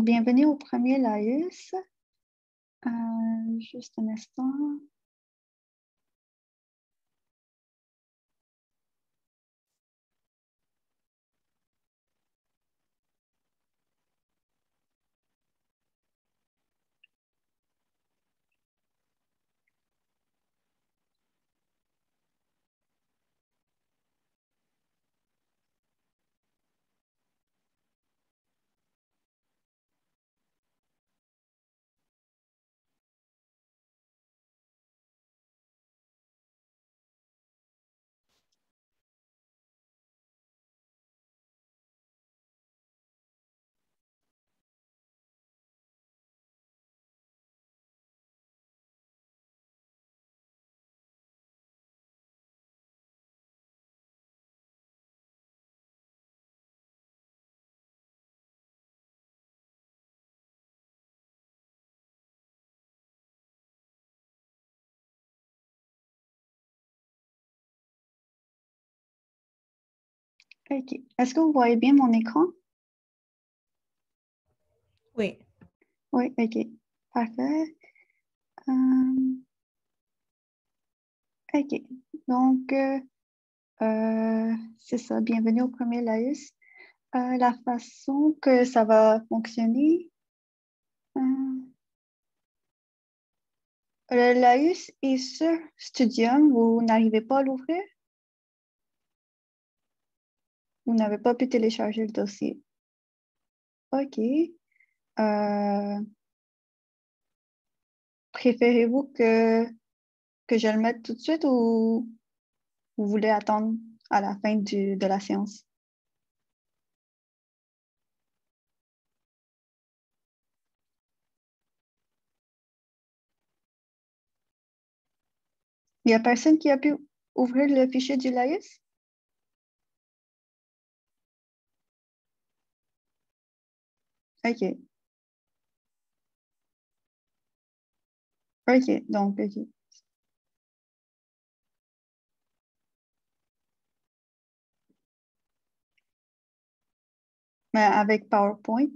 Donc, bienvenue au premier laïus. Juste un instant. OK. Est-ce que vous voyez bien mon écran? Oui. Oui, OK. Parfait. Euh, OK. Donc, c'est ça. Bienvenue au premier laïus. La façon que ça va fonctionner, euh, le laïus est sur Studium. Vous n'arrivez pas à l'ouvrir? Vous n'avez pas pu télécharger le dossier. OK. Préférez-vous que je le mette tout de suite ou vous voulez attendre à la fin de la séance? Il n'y a personne qui a pu ouvrir le fichier du laïus? OK. OK. Donc, OK. Mais avec PowerPoint,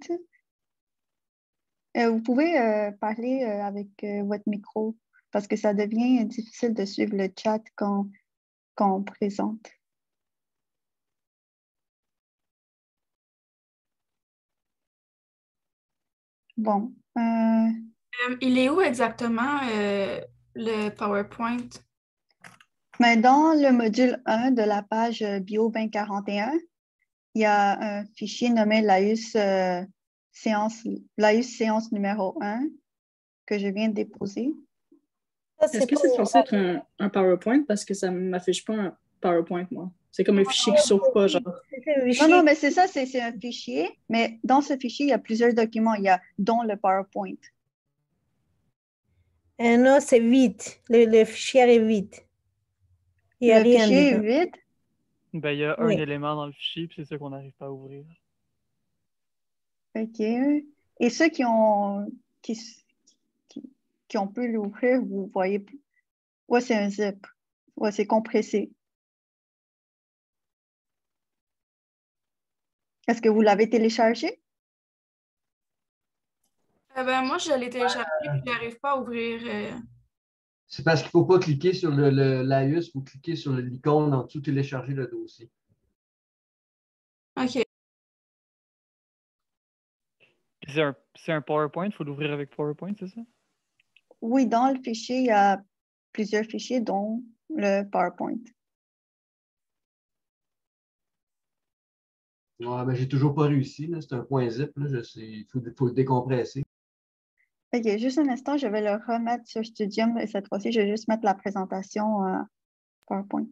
vous pouvez parler avec votre micro parce que ça devient difficile de suivre le chat quand on présente. Bon. Il est où exactement le PowerPoint? Mais dans le module 1 de la page Bio 2041, il y a un fichier nommé laïus séance numéro 1 que je viens de déposer. Est-ce que c'est censé être un PowerPoint? Parce que ça ne m'affiche pas un PowerPoint, moi. C'est comme un fichier qui s'ouvre pas, genre. Non, mais c'est ça, c'est un fichier. Mais dans ce fichier, il y a plusieurs documents, dont le PowerPoint. Non, c'est vide. Le fichier est vide. Il n'y a Le rien fichier dedans. est vide. Ben, il y a un Oui. élément dans le fichier, puis c'est ça qu'on n'arrive pas à ouvrir. OK. Et ceux qui ont pu l'ouvrir, vous voyez. Ouais, c'est un zip. Ouais, c'est compressé. Est-ce que vous l'avez téléchargé? Ben, moi, je l'ai téléchargé et je n'arrive pas à ouvrir. C'est parce qu'il ne faut pas cliquer sur le laïus, il faut cliquer sur l'icône en dessous, télécharger le dossier. OK. C'est un PowerPoint, il faut l'ouvrir avec PowerPoint, c'est ça? Oui, dans le fichier, il y a plusieurs fichiers, dont le PowerPoint. Ouais, mais j'ai toujours pas réussi. C'est un point zip. Il faut le décompresser. OK, juste un instant, je vais le remettre sur Studium et cette fois-ci, je vais juste mettre la présentation PowerPoint.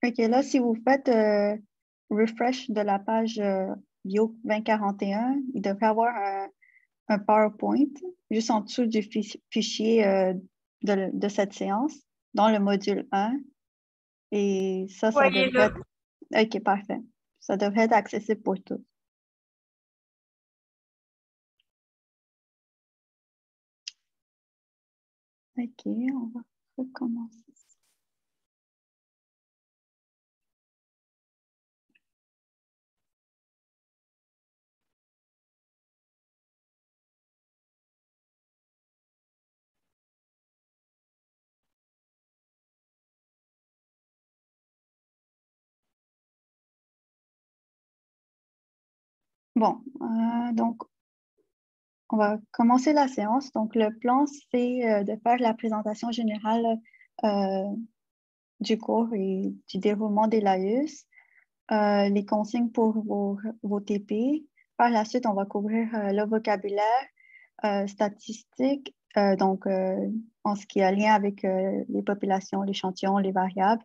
OK, là, si vous faites refresh de la page Bio 2041, il devrait avoir un PowerPoint juste en dessous du fichier de cette séance dans le module 1. Et ça Voyez devrait là. être... OK, parfait. Ça devrait être accessible pour tous. OK, on va recommencer. Bon, donc, on va commencer la séance. Donc, le plan, c'est de faire la présentation générale du cours et du déroulement des laïus, les consignes pour vos TP. Par la suite, on va couvrir le vocabulaire, statistiques, donc en ce qui a lien avec les populations, l'échantillon, les variables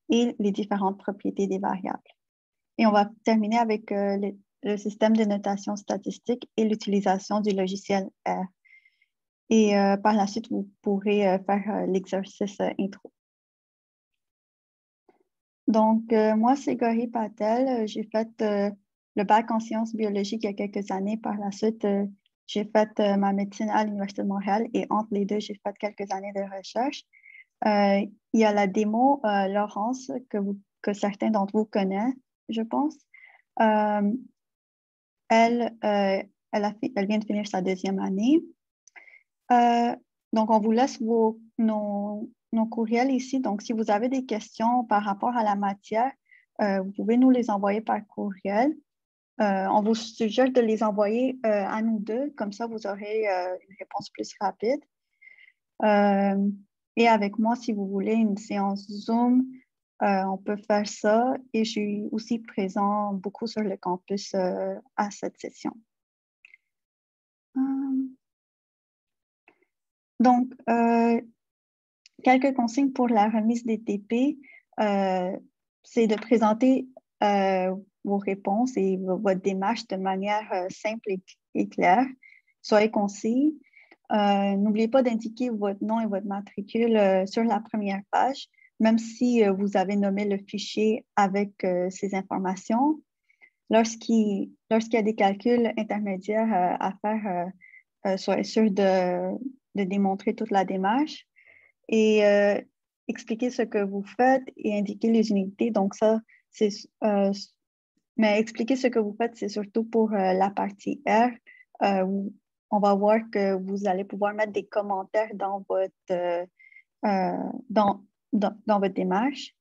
et les différentes propriétés des variables. Et on va terminer avec le système de notation statistique et l'utilisation du logiciel R. Et par la suite, vous pourrez faire l'exercice intro. Donc, moi, c'est Gauri Patel. J'ai fait le bac en sciences biologiques il y a quelques années. Par la suite, j'ai fait ma médecine à l'Université de Montréal et entre les deux, j'ai fait quelques années de recherche. Il y a la démo Laurence que certains d'entre vous connaissent, je pense. Elle vient de finir sa deuxième année. Donc, on vous laisse nos courriels ici. Donc, si vous avez des questions par rapport à la matière, vous pouvez nous les envoyer par courriel. On vous suggère de les envoyer à nous deux. Comme ça, vous aurez une réponse plus rapide. Et avec moi, si vous voulez une séance Zoom, on peut faire ça. Et je suis aussi présent beaucoup sur le campus à cette session. Donc, quelques consignes pour la remise des TP, c'est de présenter vos réponses et votre démarche de manière simple et claire. Soyez concis. N'oubliez pas d'indiquer votre nom et votre matricule sur la première page, même si vous avez nommé le fichier avec ces informations. Lorsqu'il y a des calculs intermédiaires à faire, soyez sûr de démontrer toute la démarche et expliquer ce que vous faites et indiquer les unités. Donc ça, c'est... mais expliquer ce que vous faites, c'est surtout pour la partie R, où on va voir que vous allez pouvoir mettre des commentaires dans votre, dans votre démarche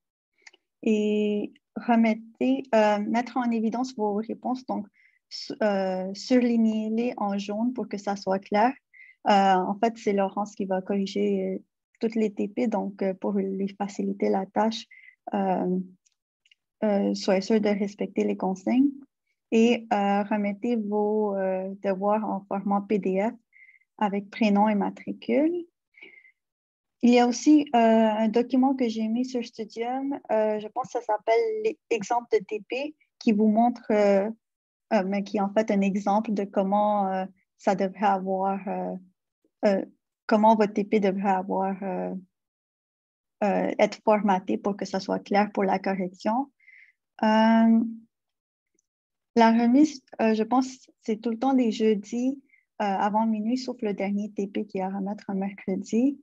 et mettre en évidence vos réponses, donc surligner-les en jaune pour que ça soit clair. En fait, c'est Laurence qui va corriger toutes les TP, donc pour lui faciliter la tâche, soyez sûr de respecter les consignes et remettez vos devoirs en format PDF avec prénom et matricule. Il y a aussi un document que j'ai mis sur Studium, je pense que ça s'appelle l'exemple de TP, qui vous montre, mais qui est en fait un exemple de comment ça devrait avoir, comment votre TP devrait avoir, être formaté pour que ça soit clair pour la correction. La remise, je pense, c'est tout le temps des jeudis avant minuit, sauf le dernier TP qui est à remettre un mercredi.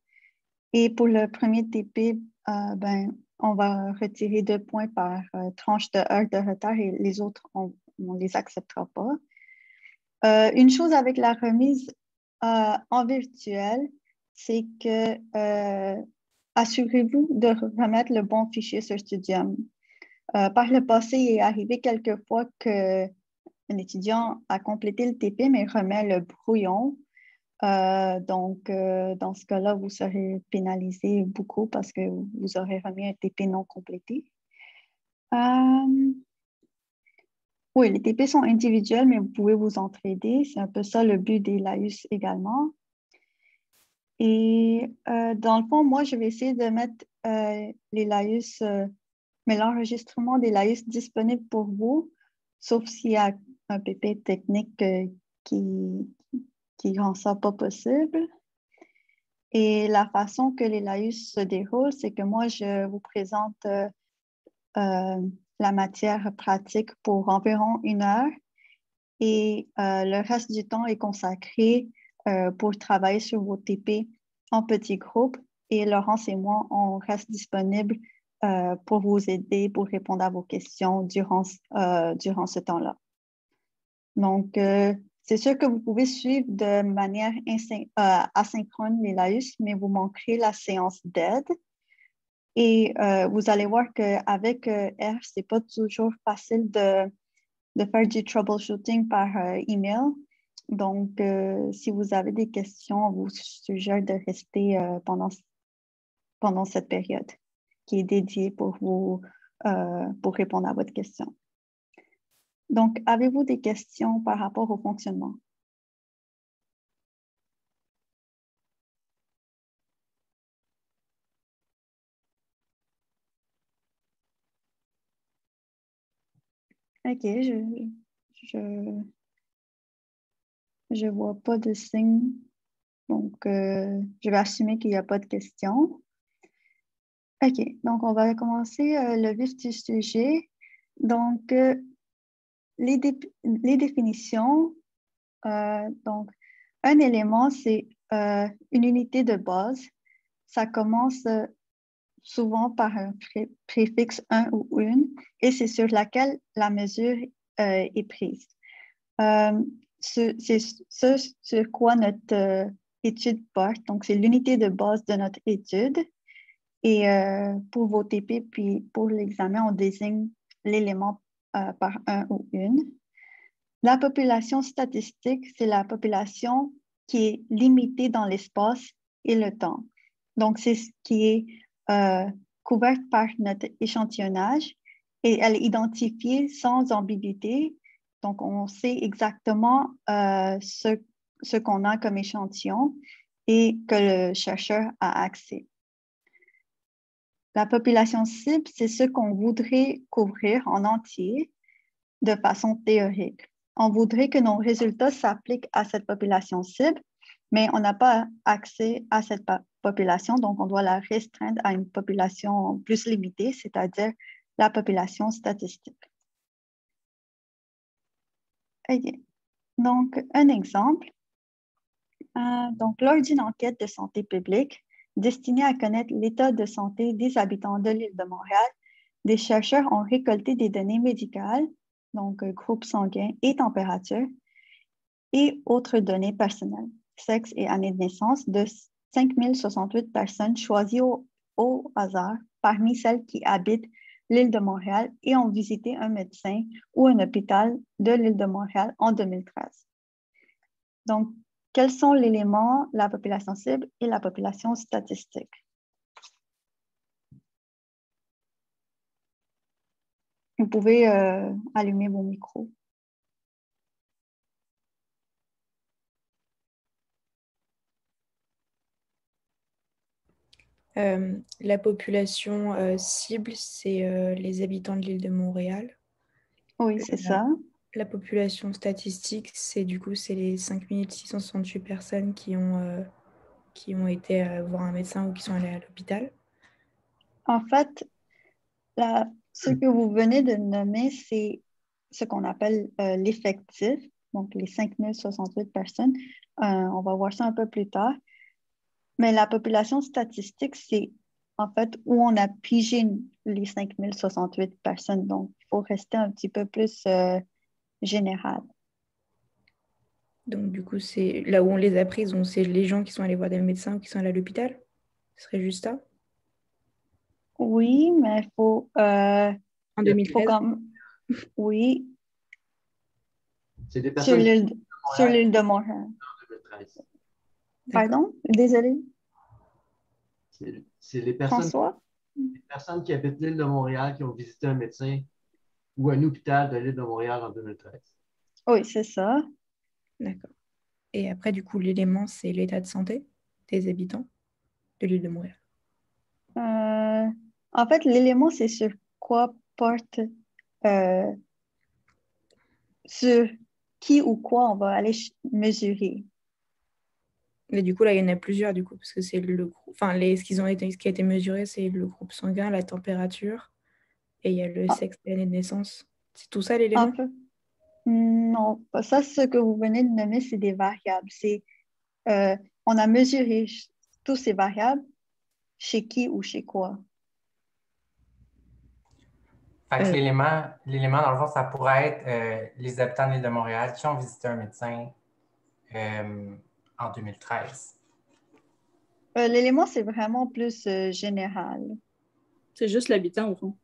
Et pour le premier TP, on va retirer 2 points par tranche de heure de retard et les autres, on ne les acceptera pas. Une chose avec la remise en virtuel, c'est que assurez-vous de remettre le bon fichier sur Studium. Par le passé, il est arrivé quelquefois qu'un étudiant a complété le TP, mais remet le brouillon. Donc, dans ce cas-là, vous serez pénalisé beaucoup parce que vous aurez remis un TP non complété. Oui, les TP sont individuels, mais vous pouvez vous entraider. C'est un peu ça le but des laïus également. Et dans le fond, moi, je vais essayer de mettre les laïus, mais l'enregistrement des laïus disponible pour vous, sauf s'il y a un pépé technique qui rend ça pas possible. Et la façon que les laïus se déroulent, c'est que moi, je vous présente la matière pratique pour environ 1 heure et le reste du temps est consacré pour travailler sur vos TP en petits groupes et Laurence et moi, on reste disponibles pour vous aider, pour répondre à vos questions durant ce temps-là. Donc, c'est sûr que vous pouvez suivre de manière asynchrone les laïus, mais vous manquerez la séance d'aide. Et vous allez voir qu'avec R, ce n'est pas toujours facile de faire du troubleshooting par email. Donc, si vous avez des questions, on vous suggère de rester pendant cette période qui est dédiée pour répondre à votre question. Donc, avez-vous des questions par rapport au fonctionnement? OK, je vois pas de signe. Donc, je vais assumer qu'il n'y a pas de questions. OK, donc on va commencer le vif du sujet. Donc, les définitions. Donc, un élément, c'est une unité de base. Ça commence souvent par un préfixe un ou une et c'est sur laquelle la mesure est prise. C'est ce sur quoi notre étude porte. Donc, c'est l'unité de base de notre étude. Et pour vos TP, puis pour l'examen, on désigne l'élément par un ou une. La population statistique, c'est la population qui est limitée dans l'espace et le temps. Donc, c'est ce qui est couverte par notre échantillonnage et elle est identifiée sans ambiguïté. Donc, on sait exactement ce qu'on a comme échantillon et que le chercheur a accès. La population cible, c'est ce qu'on voudrait couvrir en entier de façon théorique. On voudrait que nos résultats s'appliquent à cette population cible, mais on n'a pas accès à cette population, donc on doit la restreindre à une population plus limitée, c'est-à-dire la population statistique. OK. Donc, un exemple. Donc, lors d'une enquête de santé publique destinée à connaître l'état de santé des habitants de l'île de Montréal, des chercheurs ont récolté des données médicales, donc groupe sanguin et température, et autres données personnelles, sexe et année de naissance, de 5068 personnes choisies au hasard parmi celles qui habitent l'île de Montréal et ont visité un médecin ou un hôpital de l'île de Montréal en 2013. Donc, quels sont l'élément, la population cible et la population statistique? Vous pouvez allumer vos micros. La population cible, c'est les habitants de l'île de Montréal. Oui, c'est ça. La population statistique, c'est les 5668 personnes qui ont été voir un médecin ou qui sont allées à l'hôpital. En fait, ce que vous venez de nommer, c'est ce qu'on appelle l'effectif, donc les 5068 personnes. On va voir ça un peu plus tard. Mais la population statistique, c'est en fait où on a pigé les 5068 personnes. Donc, il faut rester un petit peu plus général. Donc, du coup, c'est là où on les a prises, c'est les gens qui sont allés voir des médecins ou qui sont allés à l'hôpital? Ce serait juste ça? Oui, mais il faut... En 2013? Oui. C'est des personnes sur l'île de Montréal. En 2013. Pardon? Désolée. C'est les personnes, François? les personnes qui habitent l'île de Montréal qui ont visité un médecin ou un hôpital de l'île de Montréal en 2013. Oui, c'est ça. D'accord. Et après, du coup, l'élément, c'est l'état de santé des habitants de l'île de Montréal. En fait, l'élément, c'est sur quoi porte sur qui ou quoi on va aller mesurer. Mais du coup, là, il y en a plusieurs, du coup, parce que c'est le groupe. Enfin, ce qui a été mesuré, c'est le groupe sanguin, la température, et il y a le Ah. sexe et l'année de naissance. C'est tout ça, En l'élément? fait, non, ça, ce que vous venez de nommer, c'est des variables. On a mesuré tous ces variables chez qui ou chez quoi. Fait que l'élément, dans le fond, ça pourrait être les habitants de l'île de Montréal qui ont visité un médecin en 2013. L'élément, c'est vraiment plus général. C'est juste l'habitant, au fond.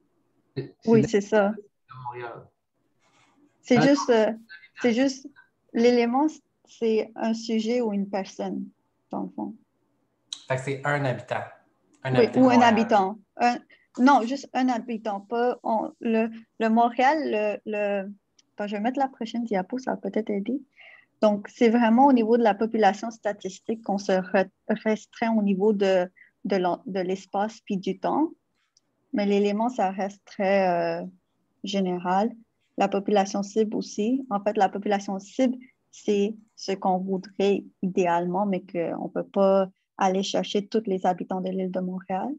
Oui, c'est ça. Montréal. C'est juste l'élément, c'est un sujet ou une personne, dans le fond. Fait que c'est un habitant. Oui, habitant ou de un Montréal. habitant. Non, juste un habitant, pas le Montréal, Attends, je vais mettre la prochaine diapo, ça va peut-être aider. Donc, c'est vraiment au niveau de la population statistique qu'on se restreint au niveau de l'espace puis du temps. Mais l'élément, ça reste très général. La population cible aussi. En fait, la population cible, c'est ce qu'on voudrait idéalement, mais qu'on ne peut pas aller chercher tous les habitants de l'île de Montréal.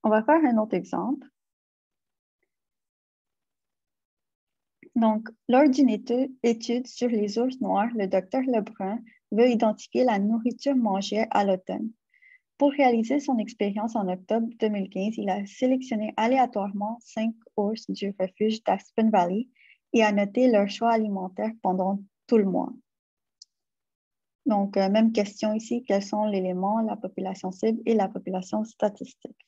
On va faire un autre exemple. Donc, lors d'une étude sur les ours noirs, le docteur Lebrun veut identifier la nourriture mangée à l'automne. Pour réaliser son expérience en octobre 2015, il a sélectionné aléatoirement 5 ours du refuge d'Aspen Valley et a noté leur choix alimentaire pendant tout le mois. Donc, même question ici, quels sont l'élément, la population cible et la population statistique?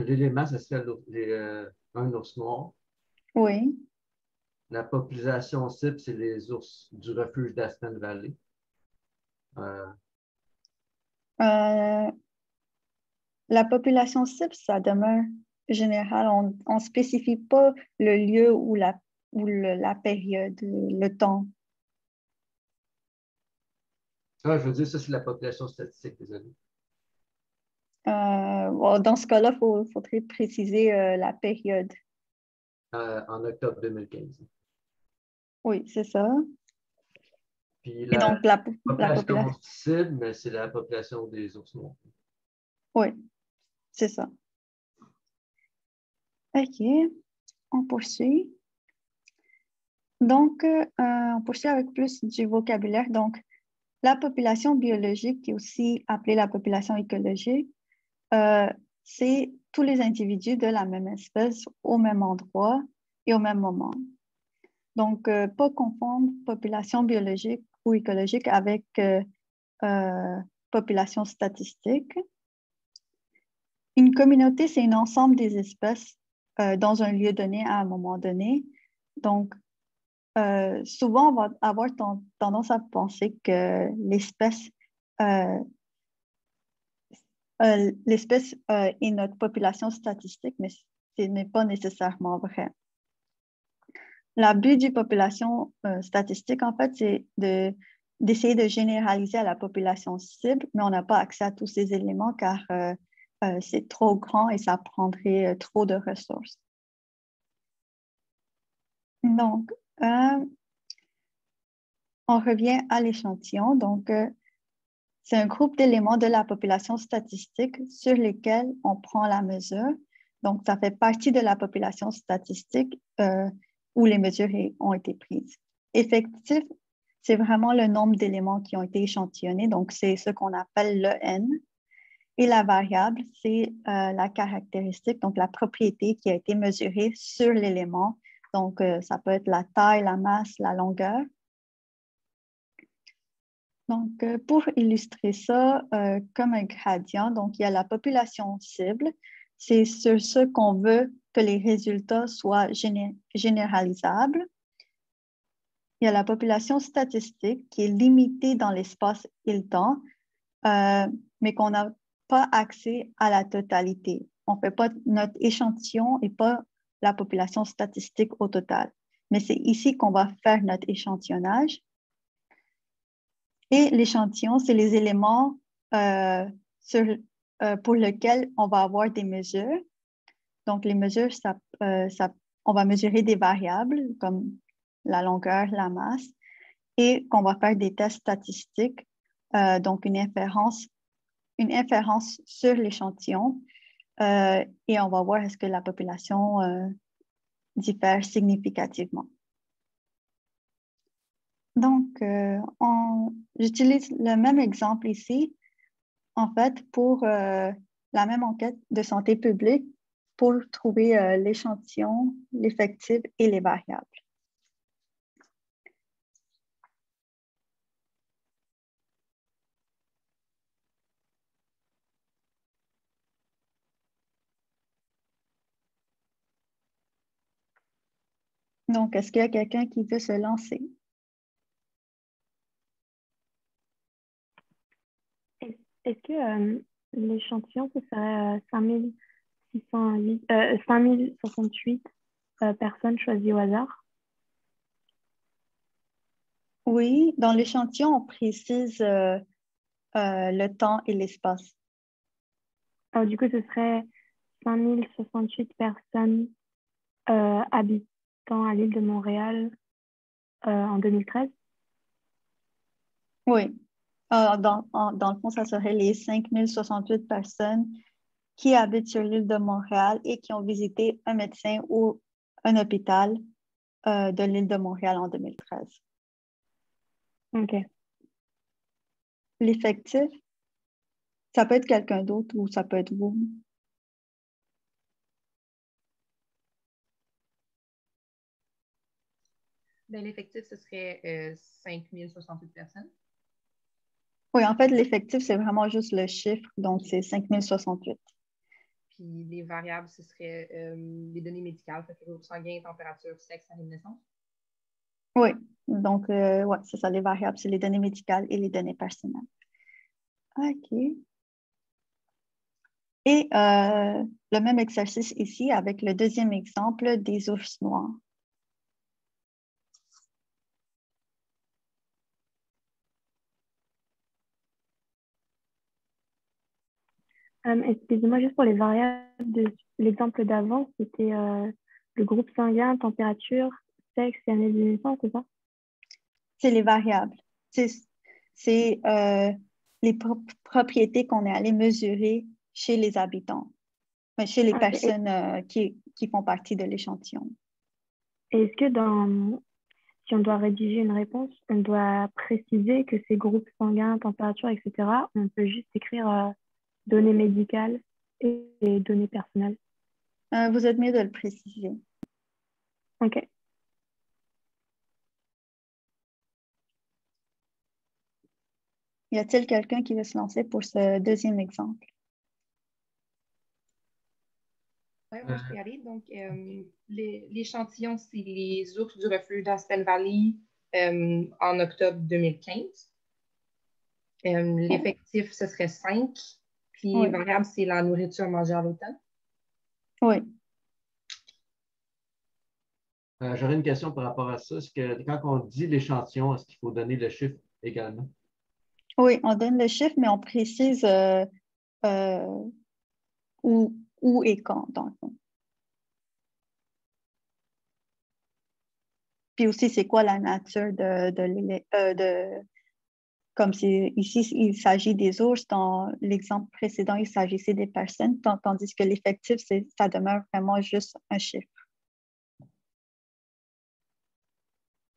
L'élément, ça serait un ours noir. Oui. La population cible, c'est les ours du refuge d'Aspen Valley. La population cible, ça demeure général. On ne spécifie pas le lieu ou la période, le temps. Ah, je veux dire, ça, c'est la population statistique, désolé. Dans ce cas-là, il faudrait préciser la période. En octobre 2015. Oui, c'est ça. Puis Et la donc, la population population. cible, mais c'est la population des ours noirs. Oui, c'est ça. OK, on poursuit. Donc, on poursuit avec plus du vocabulaire. Donc, la population biologique, qui est aussi appelée la population écologique, c'est tous les individus de la même espèce au même endroit et au même moment. Donc, pas confondre population biologique ou écologique avec population statistique. Une communauté, c'est un ensemble des espèces dans un lieu donné à un moment donné. Donc, souvent, on va avoir tendance à penser que l'espèce est notre population statistique, mais ce n'est pas nécessairement vrai. Le but du population statistique, en fait, c'est d'essayer de généraliser à la population cible, mais on n'a pas accès à tous ces éléments car c'est trop grand et ça prendrait trop de ressources. Donc, on revient à l'échantillon. Donc, c'est un groupe d'éléments de la population statistique sur lesquels on prend la mesure. Donc, ça fait partie de la population statistique où les mesures ont été prises. Effectif, c'est vraiment le nombre d'éléments qui ont été échantillonnés. Donc, c'est ce qu'on appelle le N. Et la variable, c'est la caractéristique, donc la propriété qui a été mesurée sur l'élément. Donc, ça peut être la taille, la masse, la longueur. Donc, pour illustrer ça comme un gradient, donc il y a la population cible. C'est sur ce qu'on veut que les résultats soient généralisables. Il y a la population statistique qui est limitée dans l'espace et le temps, mais qu'on n'a pas accès à la totalité. On ne fait pas notre échantillon et pas la population statistique au total. Mais c'est ici qu'on va faire notre échantillonnage. Et l'échantillon, c'est les éléments pour lesquels on va avoir des mesures. Donc, les mesures, on va mesurer des variables comme la longueur, la masse, et qu'on va faire des tests statistiques, donc une inférence sur l'échantillon, et on va voir est-ce que la population diffère significativement. Donc, j'utilise le même exemple ici, en fait, pour la même enquête de santé publique pour trouver l'échantillon, l'effectif et les variables. Donc, est-ce qu'il y a quelqu'un qui veut se lancer? Est-ce que l'échantillon, ce serait 5068 personnes choisies au hasard? Oui, dans l'échantillon, on précise le temps et l'espace. Du coup, ce serait 5068 personnes habitant à l'île de Montréal en 2013? Oui. Dans le fond, ça serait les 5068 personnes qui habitent sur l'île de Montréal et qui ont visité un médecin ou un hôpital de l'île de Montréal en 2013. OK. L'effectif, ça peut être quelqu'un d'autre ou ça peut être vous. Ben, l'effectif, ce serait 5068 personnes. Oui, en fait, l'effectif, c'est vraiment juste le chiffre, donc c'est 5068. Puis les variables, ce serait les données médicales, fait que le groupe sanguin, température, sexe, année de naissance. Oui, donc, ouais, c'est ça, les variables, c'est les données médicales et les données personnelles. OK. Et le même exercice ici avec le deuxième exemple des ours noirs. Excusez-moi, juste pour les variables de l'exemple d'avant, c'était le groupe sanguin, température, sexe et année de naissance, c'est ça? C'est les variables. C'est les propriétés qu'on est allé mesurer chez les habitants, chez les personnes qui font partie de l'échantillon. Est-ce que si on doit rédiger une réponse, on doit préciser que ces groupes sanguins, température, etc., on peut juste écrire données médicales et données personnelles? Vous êtes mieux de le préciser. OK. Y a-t-il quelqu'un qui veut se lancer pour ce deuxième exemple? Oui, moi, je peux y aller. Donc, l'échantillon, c'est les ours du refuge d'Aspen Valley en octobre 2015. L'effectif, ce serait 5. Puis, Oui. variable, c'est la nourriture mangée à l'automne. Oui. J'aurais une question par rapport à ça. Est-ce que quand on dit l'échantillon, est-ce qu'il faut donner le chiffre également? Oui, on donne le chiffre, mais on précise où et quand, dans le fond. Puis aussi, c'est quoi la nature comme ici, il s'agit des ours, dans l'exemple précédent, il s'agissait des personnes, tandis que l'effectif, ça demeure vraiment juste un chiffre.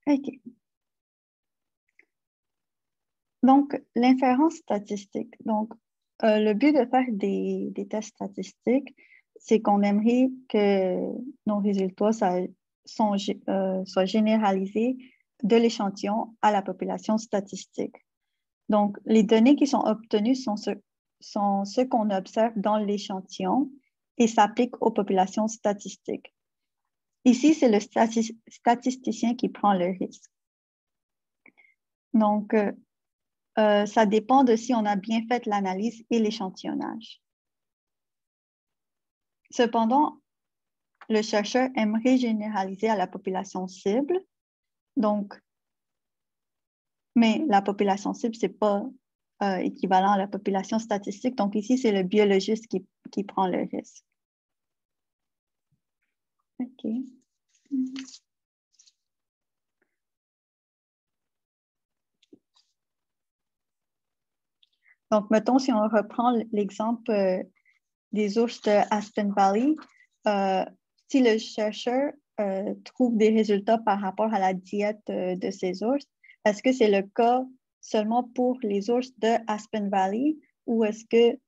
OK. Donc, l'inférence statistique. Donc, le but de faire des tests statistiques, c'est qu'on aimerait que nos résultats soient généralisés de l'échantillon à la population statistique. Donc, les données qui sont obtenues sont ce qu'on observe dans l'échantillon et s'appliquent aux populations statistiques. Ici, c'est le statisticien qui prend le risque. Donc, ça dépend de si on a bien fait l'analyse et l'échantillonnage. Cependant, le chercheur aimerait généraliser à la population cible. Donc, Mais la population cible, ce n'est pas équivalent à la population statistique. Donc ici, c'est le biologiste qui prend le risque. OK. Donc, mettons, si on reprend l'exemple des ours de Aspen Valley, si le chercheur trouve des résultats par rapport à la diète de ces ours, est-ce que c'est le cas seulement pour les ours de Aspen Valley ou est-ce que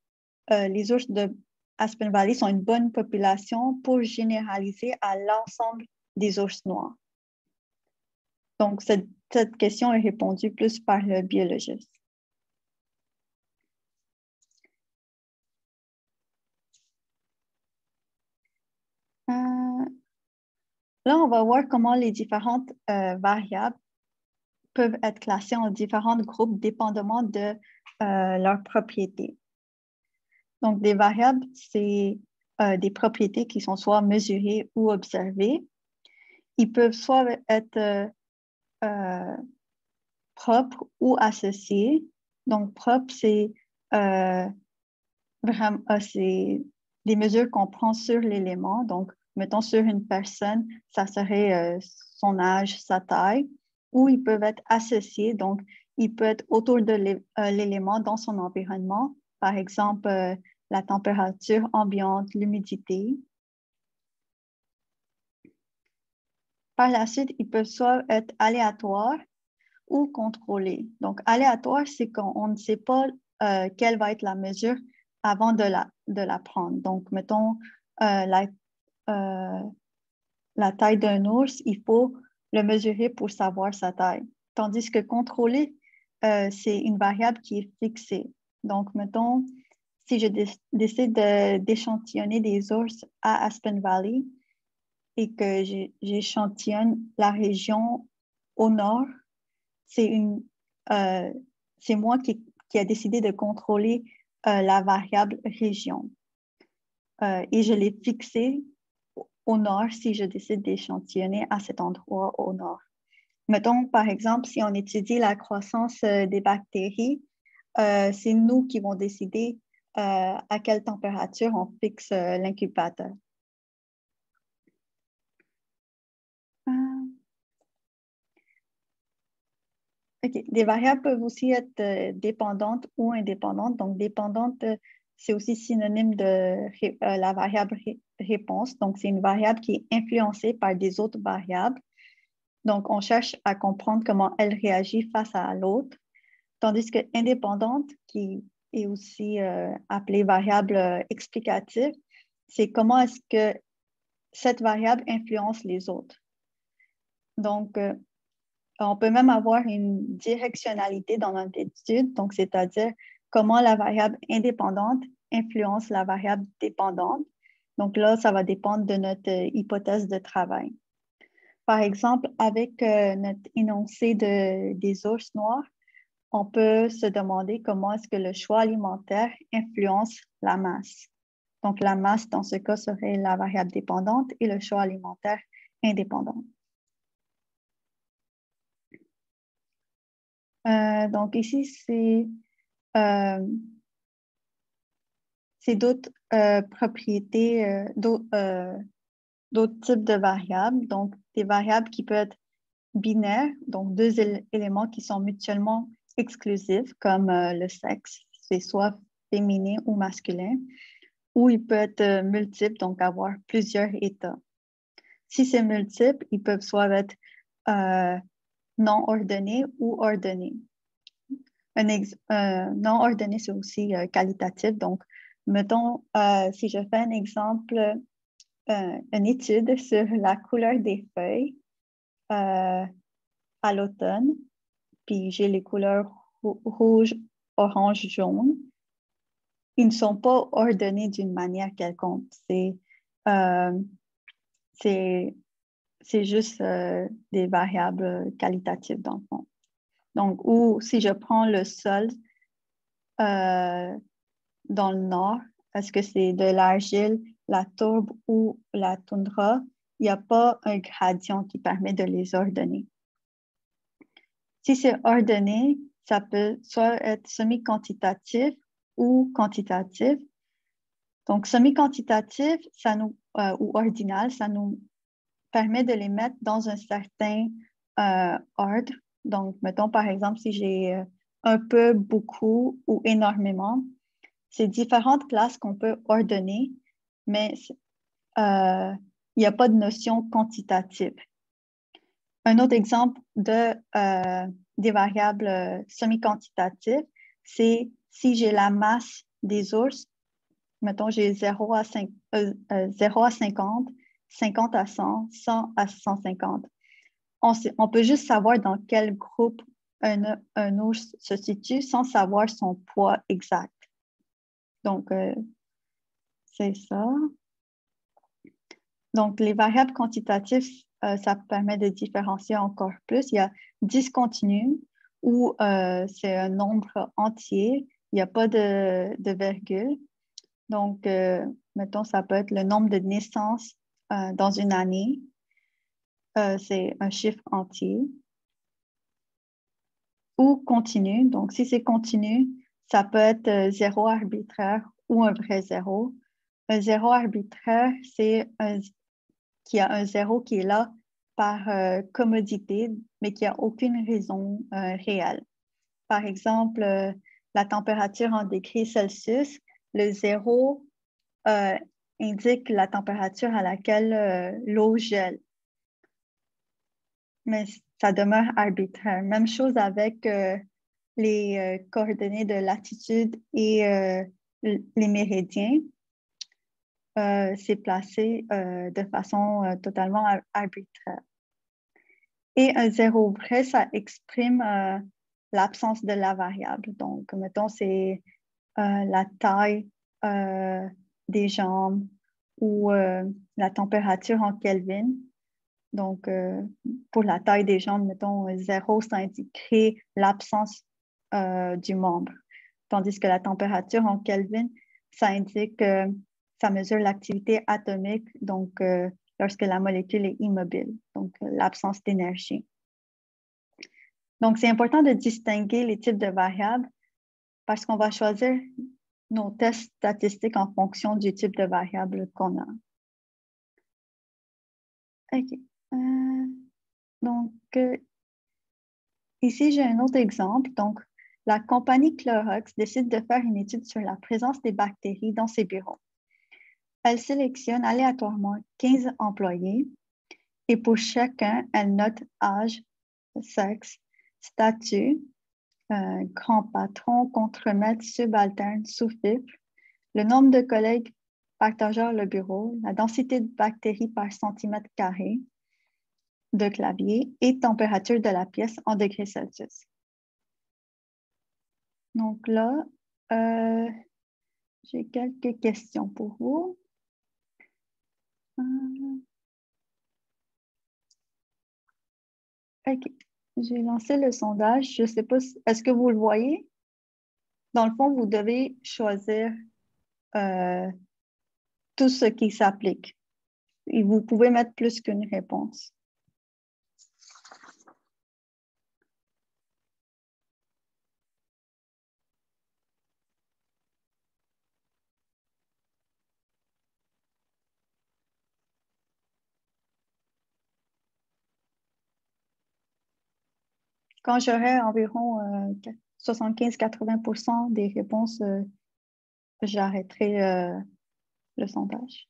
les ours de Aspen Valley sont une bonne population pour généraliser à l'ensemble des ours noirs? Donc, cette question est répondue plus par le biologiste. Là, on va voir comment les différentes variables peuvent être classées en différents groupes dépendamment de leurs propriétés. Donc, des variables, c'est des propriétés qui sont soit mesurées ou observées. Ils peuvent soit être propres ou associés. Donc, propre, c'est des mesures qu'on prend sur l'élément. Donc, mettons sur une personne, ça serait son âge, sa taille, ou ils peuvent être associés. Donc, il peut être autour de l'élément dans son environnement. Par exemple, la température ambiante, l'humidité. Par la suite, ils peuvent soit être aléatoires ou contrôlés. Donc, aléatoire, c'est qu'on ne sait pas quelle va être la mesure avant de la prendre. Donc, mettons la taille d'un ours, il faut le mesurer pour savoir sa taille. Tandis que contrôler, c'est une variable qui est fixée. Donc, mettons, si je décide d'échantillonner des ours à Aspen Valley et que j'échantillonne la région au nord, c'est moi qui a décidé de contrôler la variable région. Et je l'ai fixée au nord si je décide d'échantillonner à cet endroit au nord. Mettons, par exemple, si on étudie la croissance des bactéries, c'est nous qui vont décider à quelle température on fixe l'incubateur. OK. Des variables peuvent aussi être dépendantes ou indépendantes. Donc, dépendante, c'est aussi synonyme de la variable réponse. Donc, c'est une variable qui est influencée par des autres variables. Donc, on cherche à comprendre comment elle réagit face à l'autre. Tandis que indépendante, qui est aussi appelée variable explicative, c'est comment est-ce que cette variable influence les autres. Donc, on peut même avoir une directionnalité dans notre étude, donc c'est-à-dire comment la variable indépendante influence la variable dépendante. Donc là, ça va dépendre de notre hypothèse de travail. Par exemple, avec notre énoncé des ours noirs, on peut se demander comment est-ce que le choix alimentaire influence la masse. Donc la masse, dans ce cas, serait la variable dépendante et le choix alimentaire indépendant. Donc ici, c'est d'autres propriétés, d'autres types de variables. Donc, des variables qui peuvent être binaires, donc deux éléments qui sont mutuellement exclusifs, comme le sexe, c'est soit féminin ou masculin, ou il peut être multiple, donc avoir plusieurs états. Si c'est multiple, ils peuvent soit être non ordonnés ou ordonnés. Non ordonné, c'est aussi qualitatif. Donc, mettons, si je fais un exemple, une étude sur la couleur des feuilles à l'automne, puis j'ai les couleurs rouge, orange, jaune, ils ne sont pas ordonnés d'une manière quelconque. C'est juste des variables qualitatives dans le fond. Donc, ou si je prends le sol dans le nord, est-ce que c'est de l'argile, la tourbe ou la toundra? Il n'y a pas un gradient qui permet de les ordonner. Si c'est ordonné, ça peut soit être semi-quantitatif ou quantitatif. Donc, semi-quantitatif, ou ordinal, ça nous permet de les mettre dans un certain ordre. Donc, mettons par exemple, si j'ai un peu, beaucoup ou énormément, c'est différentes classes qu'on peut ordonner, mais il n'y a pas de notion quantitative. Un autre exemple des variables semi-quantitatives, c'est si j'ai la masse des ours, mettons j'ai 0 à 50, 50 à 100, 100 à 150. On peut juste savoir dans quel groupe un ours se situe sans savoir son poids exact. Donc, c'est ça. Donc, les variables quantitatives, ça permet de différencier encore plus. Il y a discontinu où c'est un nombre entier. Il n'y a pas de virgule. Donc, mettons, ça peut être le nombre de naissances dans une année. C'est un chiffre entier. Ou continu. Donc, si c'est continu, ça peut être zéro arbitraire ou un vrai zéro. Un zéro arbitraire, c'est qu'il y a un zéro qui est là par commodité, mais qui n'a aucune raison réelle. Par exemple, la température en degrés Celsius, le zéro indique la température à laquelle l'eau gèle. Mais ça demeure arbitraire. Même chose avec les coordonnées de latitude et les méridiens. C'est placé de façon totalement arbitraire. Et un zéro vrai, ça exprime l'absence de la variable. Donc, mettons, c'est la taille des jambes ou la température en Kelvin. Donc, pour la taille des jambes, mettons, 0, ça indiquerait l'absence du membre. Tandis que la température en Kelvin, ça indique, ça mesure l'activité atomique, donc lorsque la molécule est immobile, donc l'absence d'énergie. Donc, c'est important de distinguer les types de variables parce qu'on va choisir nos tests statistiques en fonction du type de variable qu'on a. OK. Donc, ici, j'ai un autre exemple. Donc, la compagnie Clorox décide de faire une étude sur la présence des bactéries dans ses bureaux. Elle sélectionne aléatoirement 15 employés et pour chacun, elle note âge, sexe, statut, grand patron, contremaître, subalterne, sous-fifre, le nombre de collègues partageant le bureau, la densité de bactéries par centimètre carré de clavier et température de la pièce en degrés Celsius. Donc là, j'ai quelques questions pour vous. OK. J'ai lancé le sondage. Je ne sais pas, est-ce que vous le voyez? Dans le fond, vous devez choisir tout ce qui s'applique. Et vous pouvez mettre plus qu'une réponse. Quand j'aurai environ 75-80% des réponses, j'arrêterai le sondage.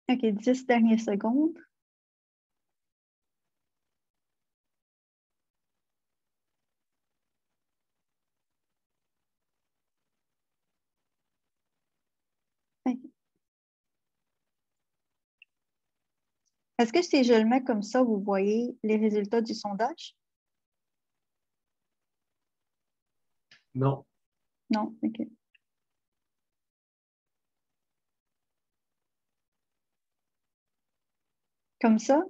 OK, 10 dernières secondes. OK. Est-ce que si je le mets comme ça, vous voyez les résultats du sondage? Non. Non, OK. Comme ça?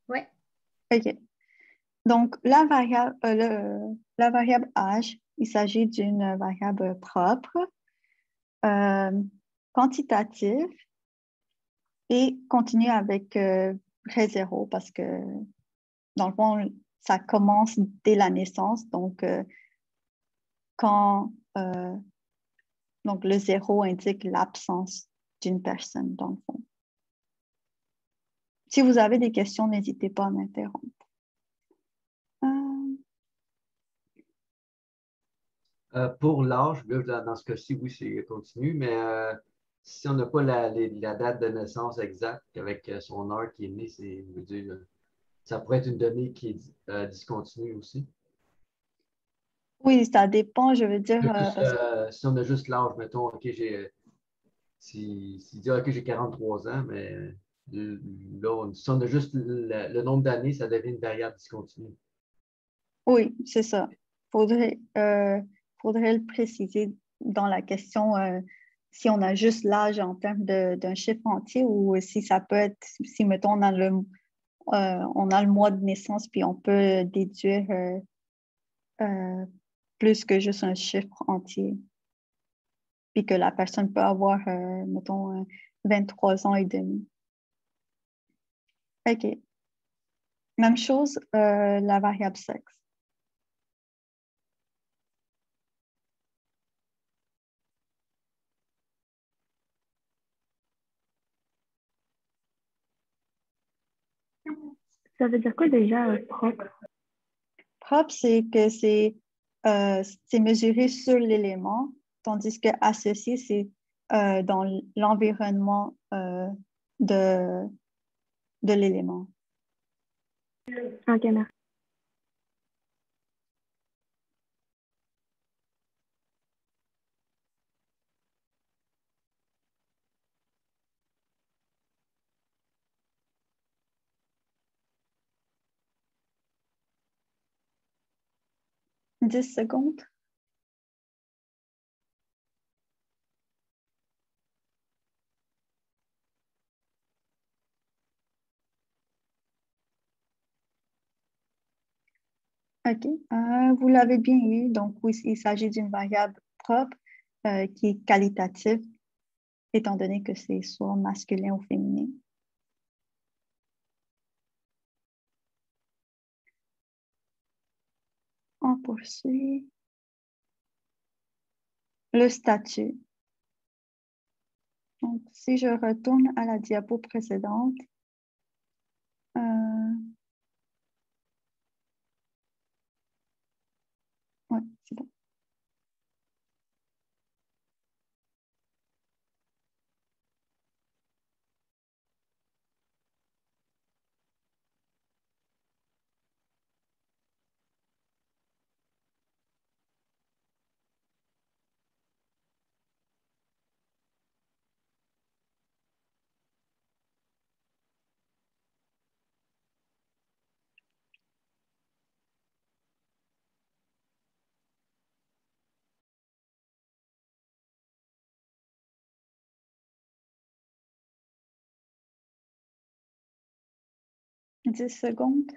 Oui. OK. Donc, la variable âge, il s'agit d'une variable propre, quantitative et continue avec vrai zéro parce que, dans le fond, ça commence dès la naissance. Donc, donc le zéro indique l'absence d'une personne, dans le fond. Si vous avez des questions, n'hésitez pas à m'interrompre. Pour l'âge, là, dans ce cas-ci, oui, c'est continu, mais si on n'a pas la date de naissance exacte avec son heure qui est née, je veux dire, ça pourrait être une donnée qui est discontinue aussi. Oui, ça dépend, je veux dire. Si on a juste l'âge, mettons, OK, si dit, OK, j'ai 43 ans, mais là, si on a juste le nombre d'années, ça devient une variable discontinue. Oui, c'est ça. Faudrait le préciser dans la question si on a juste l'âge en termes d'un chiffre entier ou si ça peut être, si mettons, on a le mois de naissance, puis on peut déduire plus que juste un chiffre entier. Puis que la personne peut avoir, mettons, 23 ans et demi. OK. Même chose, la variable sexe. Ça veut dire quoi déjà, propre? Propre, c'est que c'est mesuré sur l'élément, tandis que associé, c'est dans l'environnement de l'élément. Ok, merci. Dix secondes. OK. Vous l'avez bien eu. Donc, oui, il s'agit d'une variable propre qui est qualitative, étant donné que c'est soit masculin ou féminin. On poursuit. Le statut. Donc, si je retourne à la diapo précédente, ouais, c'est bon. Dix secondes.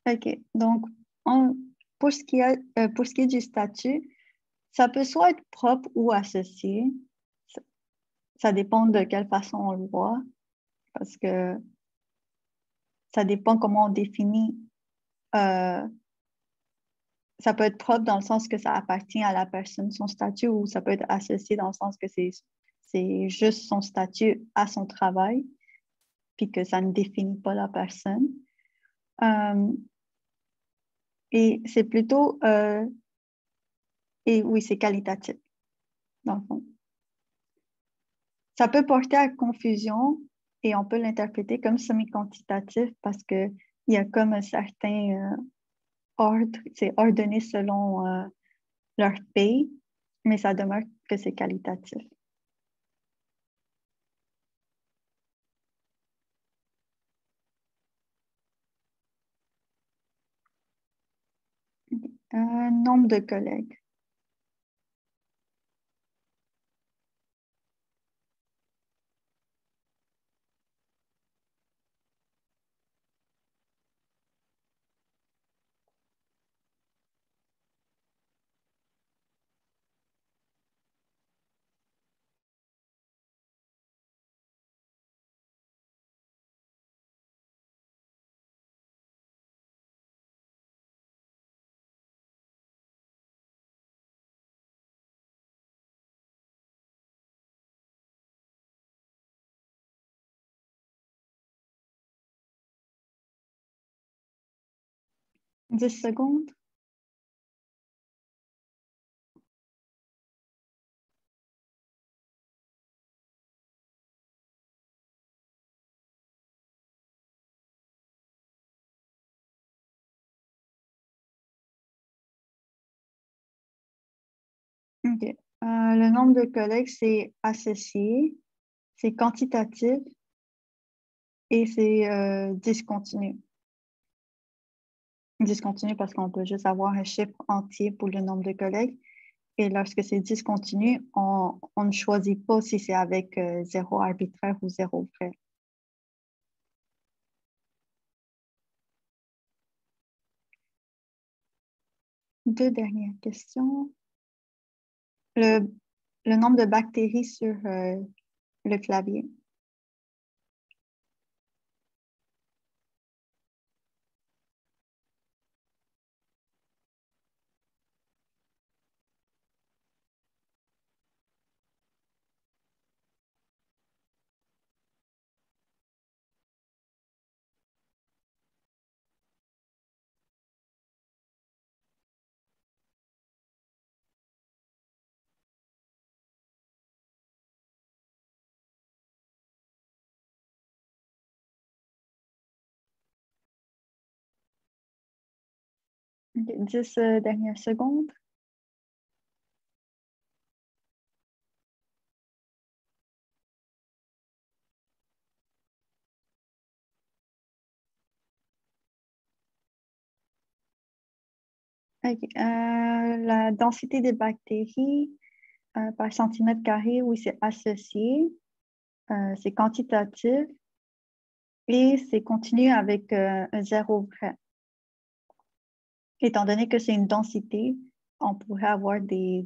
OK. Donc, pour ce qui est du statut, ça peut soit être propre ou associé. Ça dépend de quelle façon on le voit, parce que ça dépend comment on définit. Ça peut être propre dans le sens que ça appartient à la personne, son statut, ou ça peut être associé dans le sens que c'est juste son statut à son travail, puis que ça ne définit pas la personne. Et c'est plutôt, et oui, c'est qualitatif, dans le fond. Ça peut porter à confusion et on peut l'interpréter comme semi-quantitatif parce qu'il y a comme un certain ordre, c'est ordonné selon leur pays, mais ça demeure que c'est qualitatif. Nombre de collègues. Dix secondes. OK. Le nombre de collègues, c'est associé, c'est quantitatif et c'est discontinu. Discontinu parce qu'on peut juste avoir un chiffre entier pour le nombre de collègues. Et lorsque c'est discontinu, on ne choisit pas si c'est avec 0 arbitraire ou 0 vrai. Deux dernières questions. Le nombre de bactéries sur le clavier. Okay. 10 dernières secondes. Okay. La densité des bactéries par centimètre carré, oui, c'est associé, c'est quantitatif et c'est continu avec un zéro vrai. Étant donné que c'est une densité, on pourrait avoir des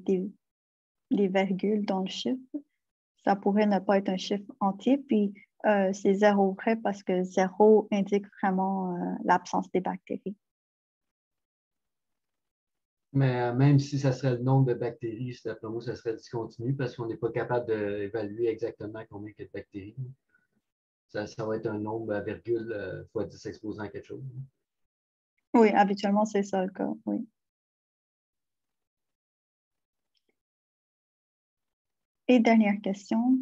virgules dans le chiffre. Ça pourrait ne pas être un chiffre entier, puis c'est zéro vrai parce que zéro indique vraiment l'absence des bactéries. Mais même si ça serait le nombre de bactéries, d'après moi, ça serait discontinu parce qu'on n'est pas capable d'évaluer exactement combien il y a de bactéries. Ça va être un nombre à virgule fois 10 exposant à quelque chose. Oui, habituellement, c'est ça le cas, oui. Et dernière question.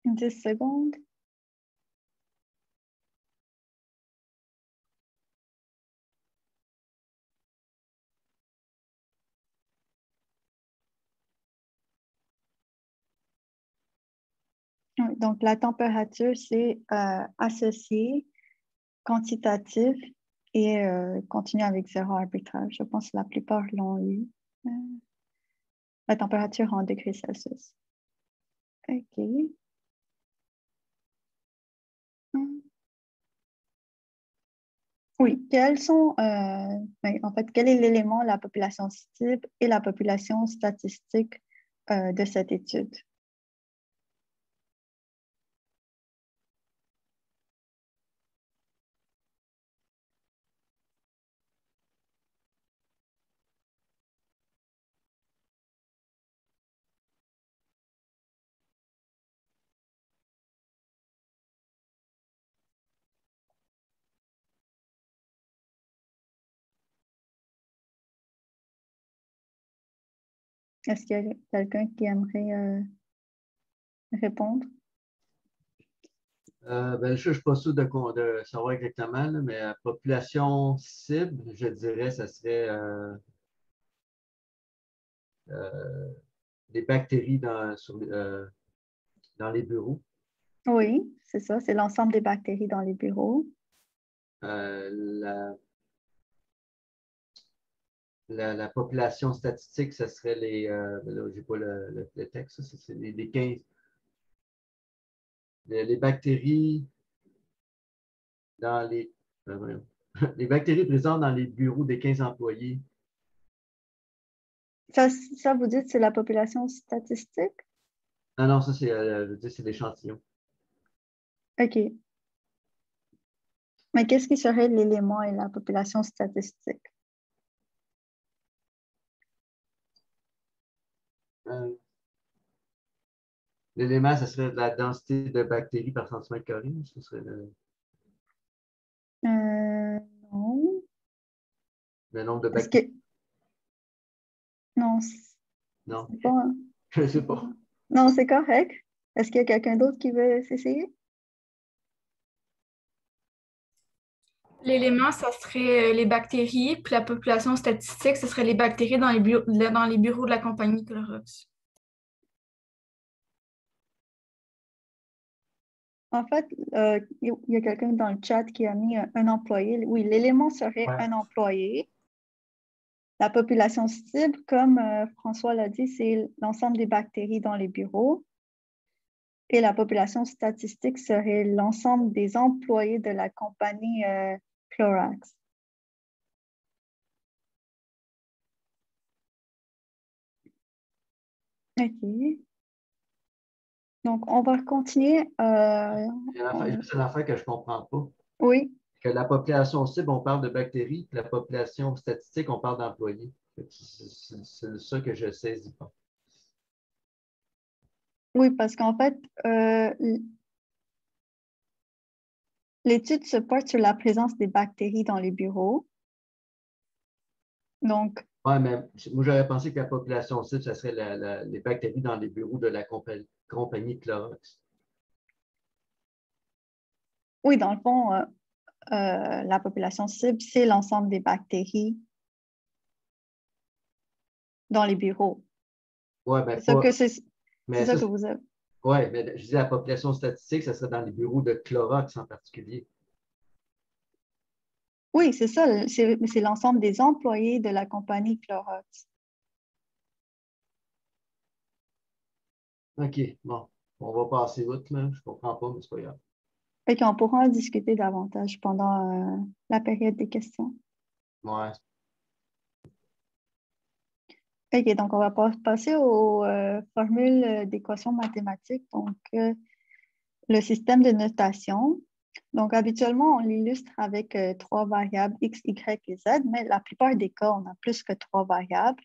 Dix secondes. Donc, la température, c'est associé, quantitatif et continue avec zéro arbitraire. Je pense que la plupart l'ont eu. La température en degrés Celsius. OK. Oui, quels sont, en fait, quel est l'élément, la population cible et la population statistique de cette étude? Est-ce qu'il y a quelqu'un qui aimerait répondre? Je ne suis pas sûr de savoir exactement, là, mais population cible, je dirais, ça serait des bactéries dans les bureaux. Oui, c'est ça. C'est l'ensemble des bactéries dans les bureaux. La population statistique, ce serait les. Là, je n'ai pas le texte, c'est les 15. Les bactéries dans les. Les bactéries présentes dans les bureaux des 15 employés. Ça vous dites, c'est la population statistique? Non, ça, c'est l'échantillon. OK. Mais qu'est-ce qui serait l'élément et la population statistique? L'élément, ce serait la densité de bactéries par centimètre carré. Ce serait Non. Le nombre de bactéries. Non. Non. Pas... Je ne sais pas. Non, c'est correct. Est-ce qu'il y a quelqu'un d'autre qui veut s'essayer? L'élément, ça serait les bactéries, puis la population statistique, ce serait les bactéries dans les bureaux de la compagnie Clorox. En fait, il y a quelqu'un dans le chat qui a mis un employé. Oui, l'élément serait un employé. La population cible, comme François l'a dit, c'est l'ensemble des bactéries dans les bureaux. Et la population statistique serait l'ensemble des employés de la compagnie Clorox. OK. Donc, on va continuer. Il y a une affaire que je ne comprends pas. Oui. Que la population cible, on parle de bactéries, puis la population statistique, on parle d'employés. C'est ça que je ne saisis pas. Oui, parce qu'en fait, l'étude se porte sur la présence des bactéries dans les bureaux. Donc, oui, mais moi, j'aurais pensé que la population cible, ça serait les bactéries dans les bureaux de la compagnie Clorox. Oui, dans le fond, la population cible, c'est l'ensemble des bactéries dans les bureaux. Oui, mais c'est ça que vous avez. Oui, mais je dis la population statistique, ça serait dans les bureaux de Clorox en particulier. Oui, c'est ça. C'est l'ensemble des employés de la compagnie Clorox. OK, bon. On va passer vite, là. Je ne comprends pas, mais c'est pas grave. Fait qu'on pourra en discuter davantage pendant la période des questions. Ouais. OK, donc on va passer aux formules d'équations mathématiques. Donc, le système de notation. Donc, habituellement, on l'illustre avec 3 variables x, y et z, mais la plupart des cas, on a plus que 3 variables.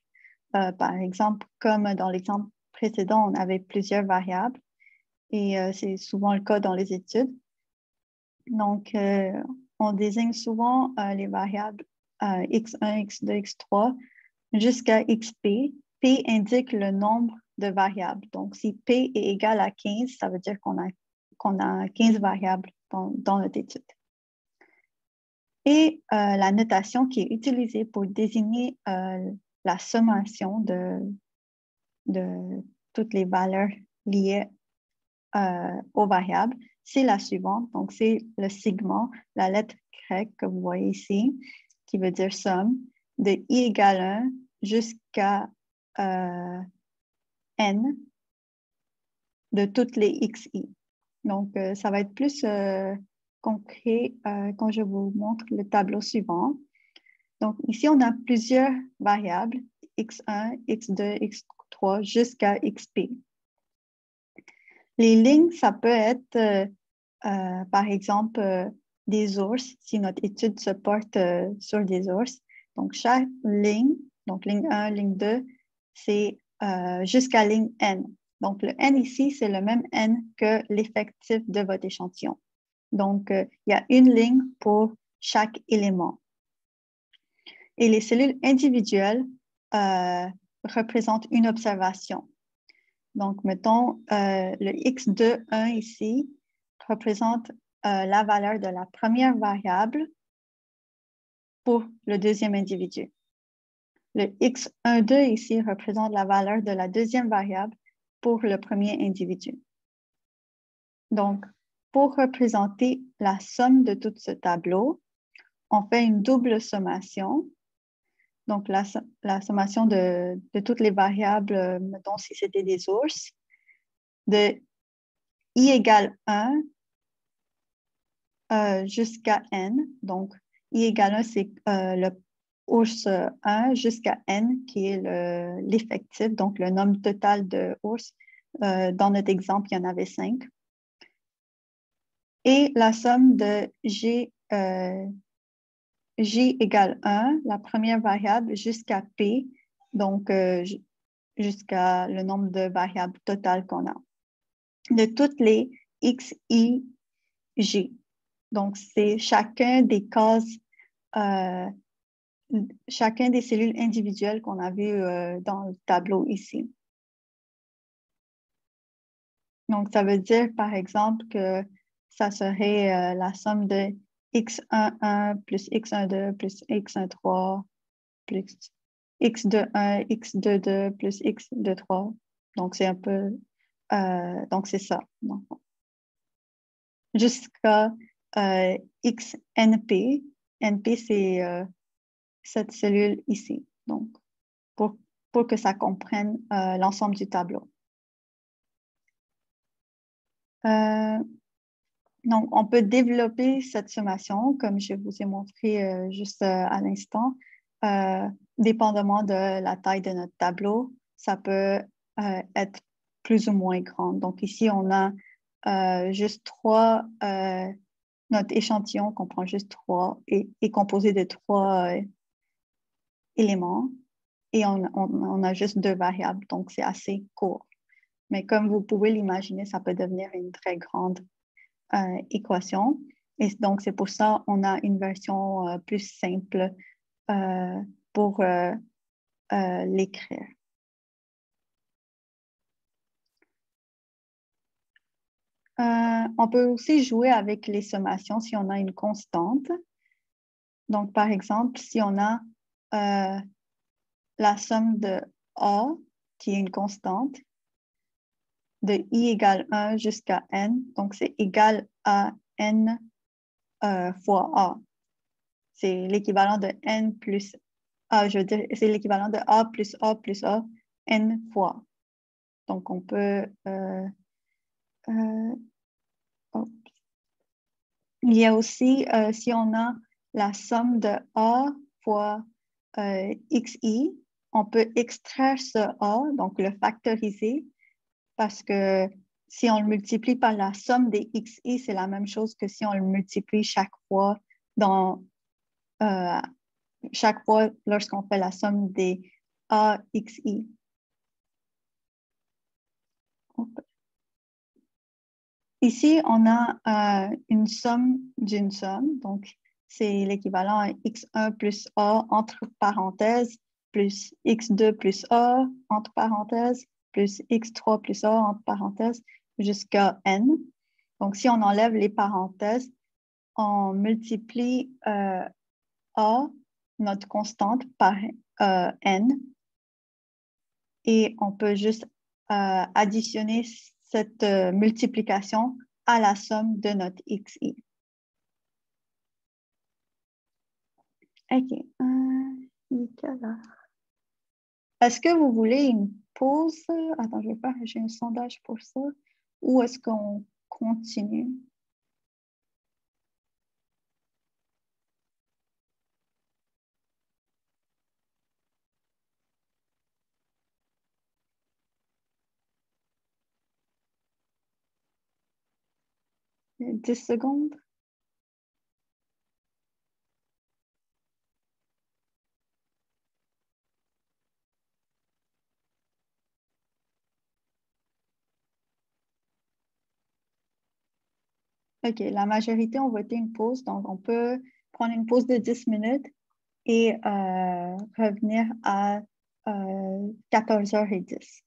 Par exemple, comme dans l'exemple précédent, on avait plusieurs variables et c'est souvent le cas dans les études. Donc, on désigne souvent les variables x1, x2, x3 jusqu'à xp. P indique le nombre de variables. Donc, si P est égal à 15, ça veut dire qu'on a 15 variables dans notre étude. Et la notation qui est utilisée pour désigner la sommation de toutes les valeurs liées aux variables, c'est la suivante. Donc, c'est le sigma, la lettre grecque que vous voyez ici, qui veut dire somme, de i égale 1 jusqu'à n de toutes les xi. Donc, ça va être plus concret quand je vous montre le tableau suivant. Donc, ici, on a plusieurs variables, x1, x2, x3, jusqu'à xp. Les lignes, ça peut être, par exemple, des ours, si notre étude se porte sur des ours. Donc, chaque ligne, donc ligne 1, ligne 2, c'est jusqu'à ligne n. Donc, le n ici, c'est le même n que l'effectif de votre échantillon. Donc, il y a une ligne pour chaque élément. Et les cellules individuelles représente une observation. Donc, mettons, le x de 1 ici représente la valeur de la première variable pour le deuxième individu. Le x1,2 ici représente la valeur de la deuxième variable pour le premier individu. Donc, pour représenter la somme de tout ce tableau, on fait une double sommation. Donc, la sommation de toutes les variables, mettons si c'était des ours, de i égale 1 jusqu'à n. Donc, i égale 1, c'est le ours 1 jusqu'à n, qui est l'effectif, donc le nombre total de ours. Dans notre exemple, il y en avait 5. Et la somme de g égale 1, la première variable, jusqu'à p, donc jusqu'à le nombre de variables totales qu'on a, de toutes les x, i, g. Donc, c'est chacun des cases, chacun des cellules individuelles qu'on a vues dans le tableau ici. Donc, ça veut dire, par exemple, que ça serait la somme de x11 plus x12 plus x13 plus x21, x22 plus x23. Donc, c'est un peu... donc, c'est ça. Jusqu'à xnp. NP, c'est cette cellule ici. Donc, pour que ça comprenne l'ensemble du tableau. Donc, on peut développer cette sommation, comme je vous ai montré juste à l'instant, dépendamment de la taille de notre tableau. Ça peut être plus ou moins grand. Donc, ici, on a juste 3, notre échantillon comprend juste 3, est composé de 3 éléments, et on a juste 2 variables, donc c'est assez court. Mais comme vous pouvez l'imaginer, ça peut devenir une très grande équation. Et donc, c'est pour ça qu'on a une version plus simple pour l'écrire. On peut aussi jouer avec les sommations si on a une constante. Donc, par exemple, si on a la somme de A, qui est une constante, de i égale 1 jusqu'à n, donc c'est égal à n fois A. C'est l'équivalent de n plus A, je veux dire, c'est l'équivalent de A plus A plus A, n fois. Donc, on peut... Il y a aussi, si on a la somme de A fois xi, on peut extraire ce A, donc le factoriser, parce que si on le multiplie par la somme des xi, c'est la même chose que si on le multiplie chaque fois lorsqu'on fait la somme des axi. Ici, on a une somme d'une somme, donc c'est l'équivalent à x1 plus a entre parenthèses plus x2 plus a entre parenthèses plus x3 plus a entre parenthèses jusqu'à n. Donc, si on enlève les parenthèses, on multiplie a, notre constante, par n, et on peut juste additionner cette multiplication à la somme de notre xi. OK. Est-ce que vous voulez une pause? Attends, j'ai un sondage pour ça. Ou est-ce qu'on continue? Il y a 10 secondes. OK, la majorité ont voté une pause, donc on peut prendre une pause de 10 minutes et revenir à 14h10.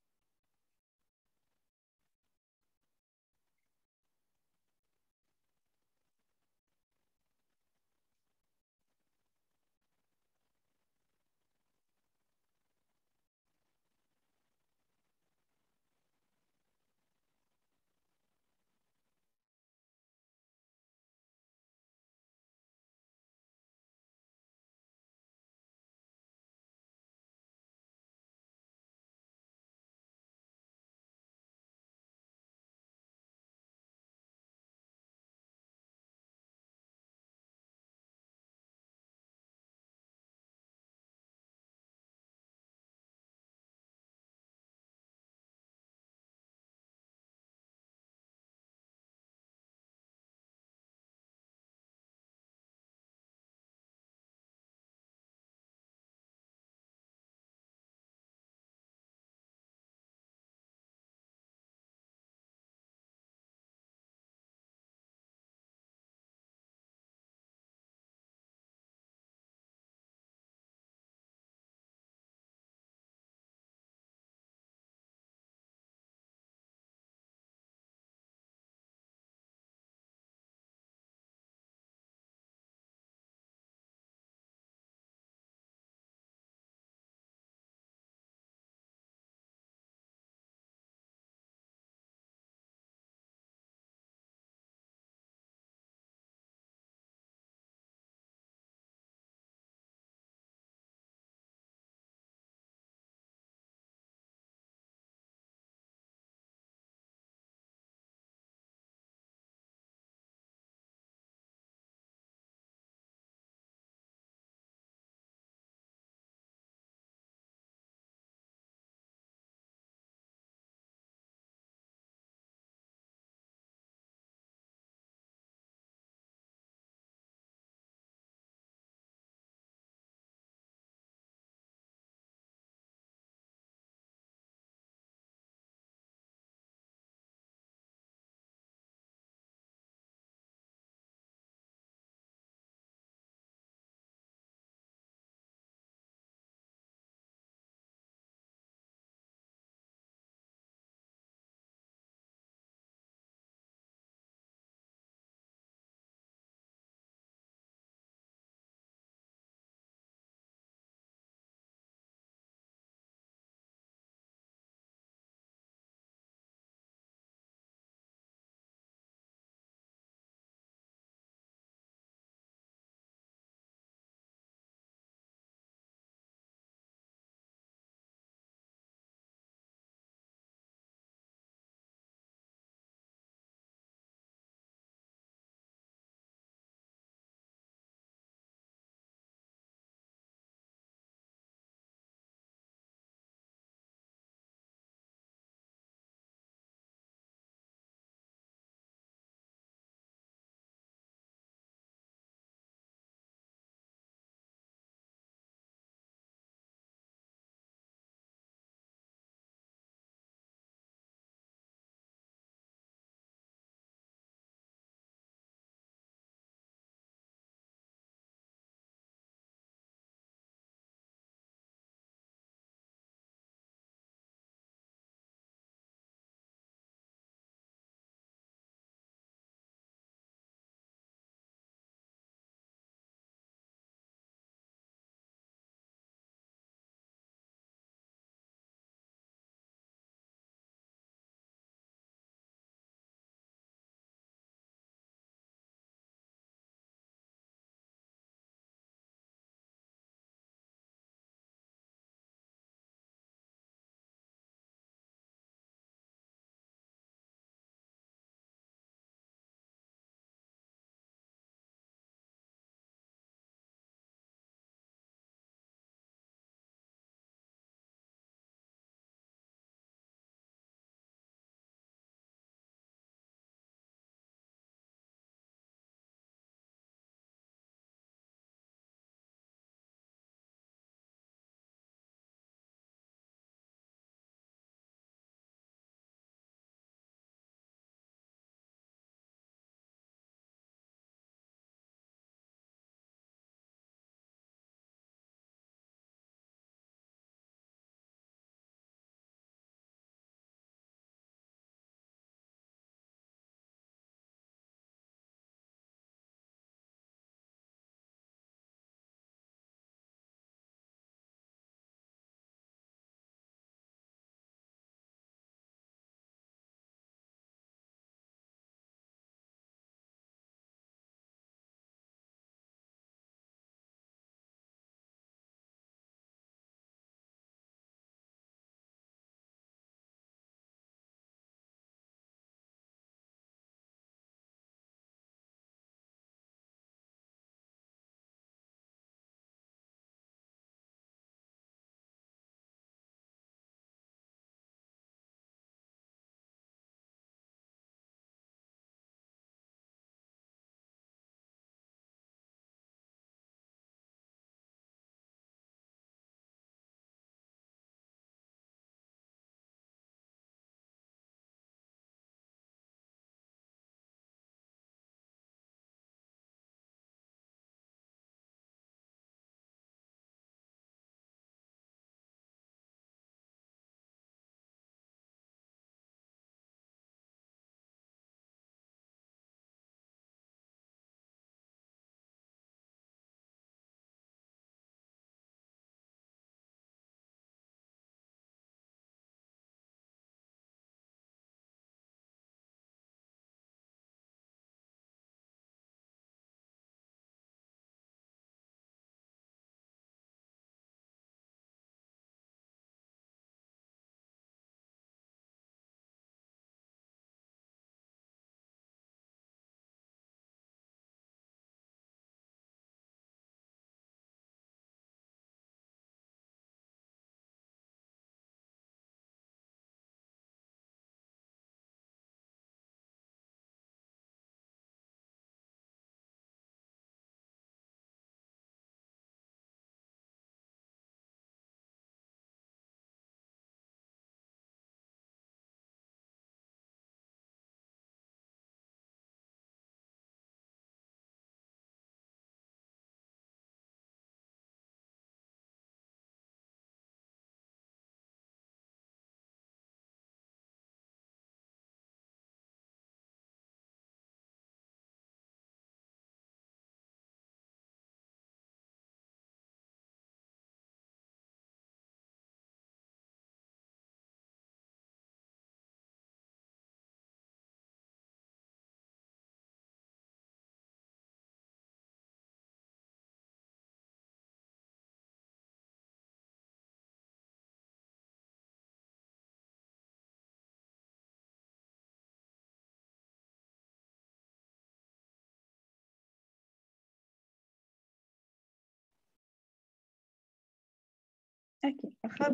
OK.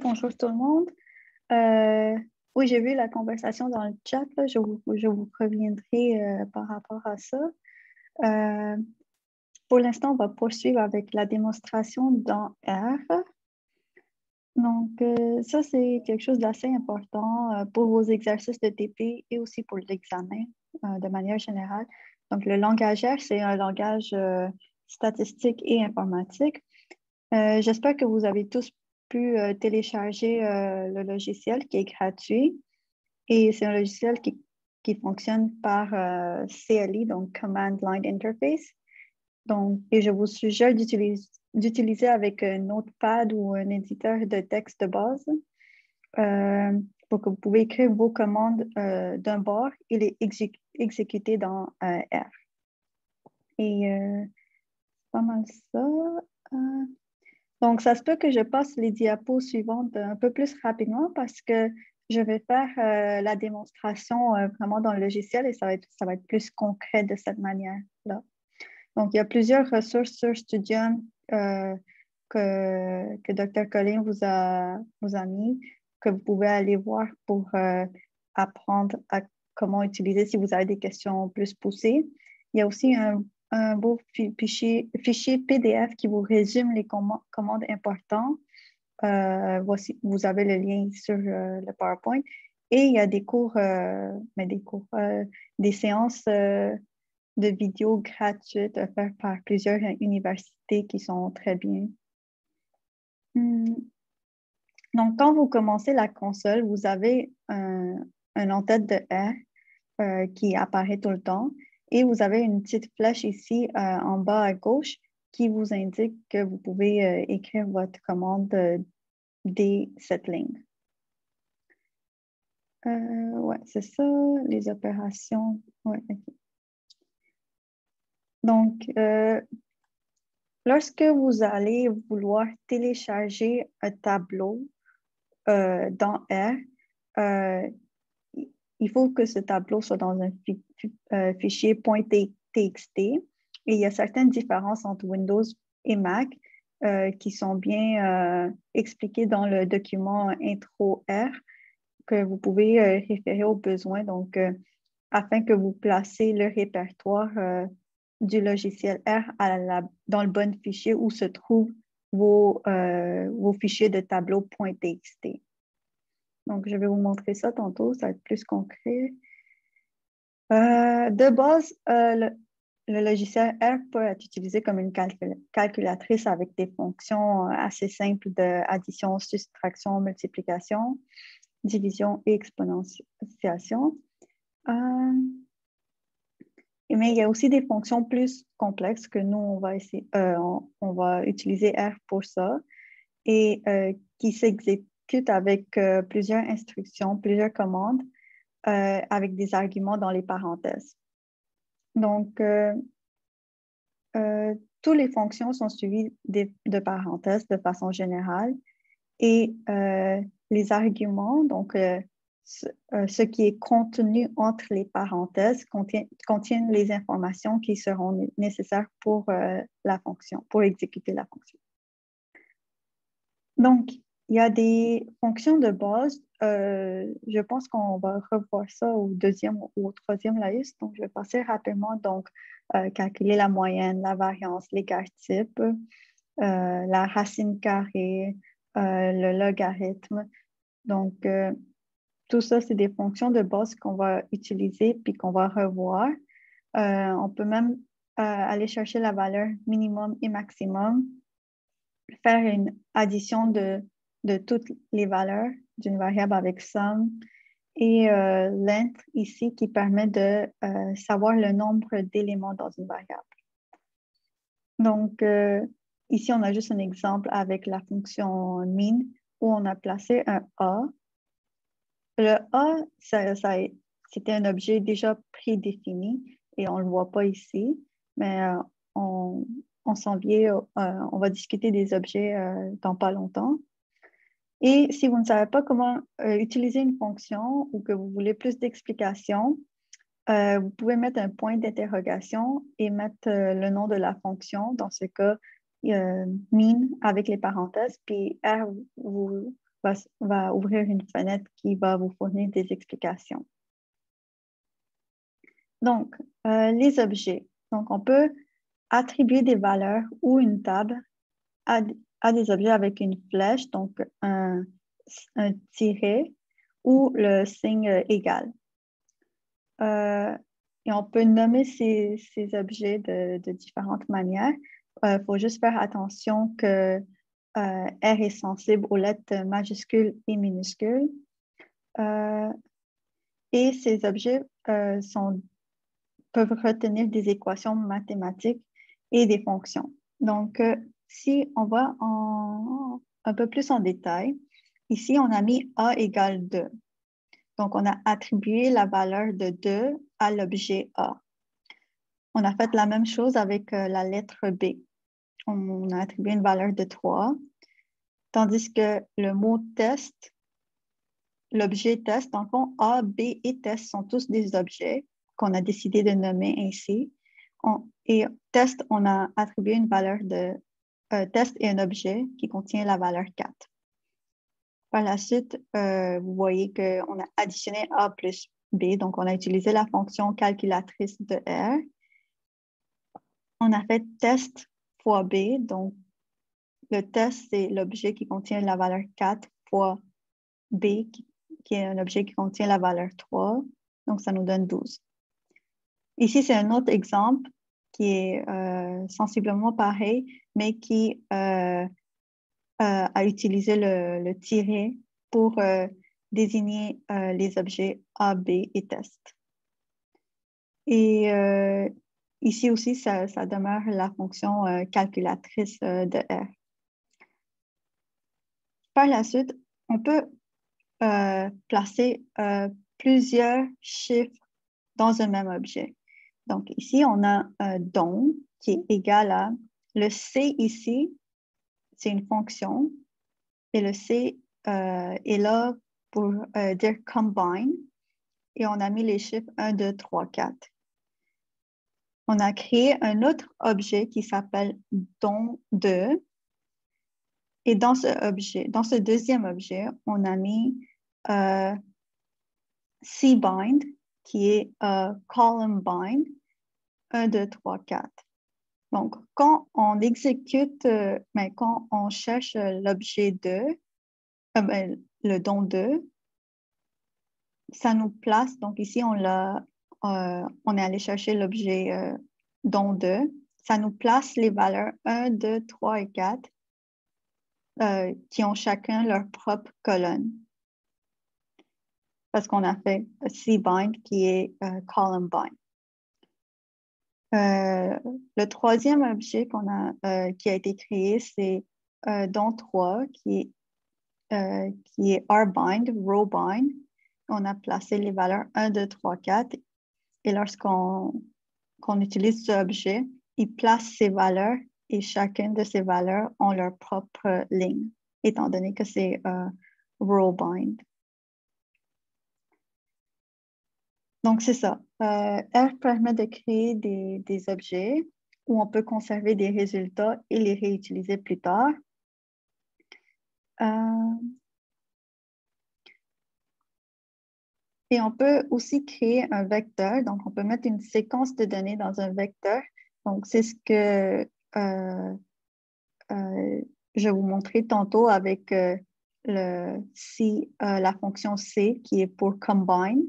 Bonjour tout le monde. Oui, j'ai vu la conversation dans le chat. Là. Je vous reviendrai par rapport à ça. Pour l'instant, on va poursuivre avec la démonstration dans R. Donc, ça, c'est quelque chose d'assez important pour vos exercices de TP et aussi pour l'examen de manière générale. Donc, le langage R, c'est un langage statistique et informatique. J'espère que vous avez tous pu télécharger le logiciel qui est gratuit. Et c'est un logiciel qui fonctionne par CLI, donc Command Line Interface. Donc, et je vous suggère d'utiliser avec un Notepad ou un éditeur de texte de base pour que vous pouvez écrire vos commandes d'un bord et les exécuter dans R. Et c'est pas mal ça. Donc, ça se peut que je passe les diapos suivantes un peu plus rapidement parce que je vais faire la démonstration vraiment dans le logiciel et ça va être plus concret de cette manière-là. Donc, il y a plusieurs ressources sur Studium que Dr. Colin vous a mis, que vous pouvez aller voir pour apprendre à comment utiliser si vous avez des questions plus poussées. Il y a aussi un beau fichier PDF qui vous résume les commandes importantes. Voici, vous avez le lien sur le PowerPoint. Et il y a des cours, des séances de vidéos gratuites offertes par plusieurs universités qui sont très bien. Donc, quand vous commencez la console, vous avez un en-tête de R qui apparaît tout le temps et vous avez une petite flèche ici en bas à gauche qui vous indique que vous pouvez écrire votre commande dès cette ligne. Ouais, c'est ça, les opérations. Ouais, okay. Donc, lorsque vous allez vouloir télécharger un tableau dans R, il faut que ce tableau soit dans un fichier .txt et il y a certaines différences entre Windows et Mac qui sont bien expliquées dans le document intro R que vous pouvez référer aux besoins. Donc, afin que vous placez le répertoire du logiciel R dans le bon fichier où se trouvent vos fichiers de tableau .txt. Donc, je vais vous montrer ça tantôt, ça va être plus concret. De base, le logiciel R peut être utilisé comme une calculatrice avec des fonctions assez simples d'addition, soustraction, multiplication, division et exponentiation. Mais il y a aussi des fonctions plus complexes que nous, on va utiliser R pour ça et qui s'exécutent avec plusieurs instructions, plusieurs commandes avec des arguments dans les parenthèses. Donc, toutes les fonctions sont suivies de parenthèses de façon générale et les arguments, donc ce qui est contenu entre les parenthèses contiennent les informations qui seront nécessaires pour la fonction, pour exécuter la fonction. Donc, il y a des fonctions de base. Je pense qu'on va revoir ça au deuxième ou au troisième liste. Donc, je vais passer rapidement. Donc, calculer la moyenne, la variance, l'écart type, la racine carrée, le logarithme. Donc, tout ça, c'est des fonctions de base qu'on va utiliser puis qu'on va revoir. On peut même aller chercher la valeur minimum et maximum, faire une addition de toutes les valeurs d'une variable avec somme et l'int ici qui permet de savoir le nombre d'éléments dans une variable. Donc, ici, on a juste un exemple avec la fonction min où on a placé un A. Le A, c'était un objet déjà prédéfini et on ne le voit pas ici, mais on s'en vient, on va discuter des objets dans pas longtemps. Et si vous ne savez pas comment utiliser une fonction ou que vous voulez plus d'explications, vous pouvez mettre un point d'interrogation et mettre le nom de la fonction. Dans ce cas, mean avec les parenthèses, puis R va ouvrir une fenêtre qui va vous fournir des explications. Donc, les objets. Donc, on peut attribuer des valeurs ou une table à des objets avec une flèche, donc un tiret ou le signe égal. Et on peut nommer ces objets de différentes manières. Il faut juste faire attention que R est sensible aux lettres majuscules et minuscules. Et ces objets peuvent retenir des équations mathématiques et des fonctions. Donc, si on va un peu plus en détail, ici, on a mis A égale 2. Donc, on a attribué la valeur de 2 à l'objet A. On a fait la même chose avec la lettre B. On a attribué une valeur de 3, tandis que le mot test, l'objet test, dans le fond, A, B et test sont tous des objets qu'on a décidé de nommer ainsi. Et test, on a attribué une valeur de test et un objet qui contient la valeur 4. Par la suite, vous voyez qu'on a additionné A plus B, donc on a utilisé la fonction calculatrice de R. On a fait test fois B, donc le test, c'est l'objet qui contient la valeur 4 fois B, qui est un objet qui contient la valeur 3, donc ça nous donne 12. Ici, c'est un autre exemple qui est sensiblement pareil, mais qui a utilisé le tiret pour désigner les objets A, B et test. Et ici aussi, ça demeure la fonction calculatrice de R. Par la suite, on peut placer plusieurs chiffres dans un même objet. Donc ici, on a un don qui est égal à le C ici, c'est une fonction, et le C est là pour dire combine, et on a mis les chiffres 1, 2, 3, 4. On a créé un autre objet qui s'appelle don2, et dans ce deuxième objet, on a mis cbind, qui est column bind, 1, 2, 3, 4. Donc, quand on exécute, quand on cherche l'objet 2, le don 2, ça nous place, donc ici, on est allé chercher l'objet don 2, ça nous place les valeurs 1, 2, 3 et 4 qui ont chacun leur propre colonne. Parce qu'on a fait cbind qui est column bind. Le troisième objet qui a été créé, c'est don 3 qui est rbind, rowbind. On a placé les valeurs 1, 2, 3, 4. Et lorsqu'on utilise ce objet, il place ces valeurs et chacune de ces valeurs ont leur propre ligne, étant donné que c'est rowbind. Donc, c'est ça. R permet de créer des objets où on peut conserver des résultats et les réutiliser plus tard. Et on peut aussi créer un vecteur. Donc, on peut mettre une séquence de données dans un vecteur. Donc, c'est ce que je vais vous montrer tantôt avec la fonction C qui est pour combine.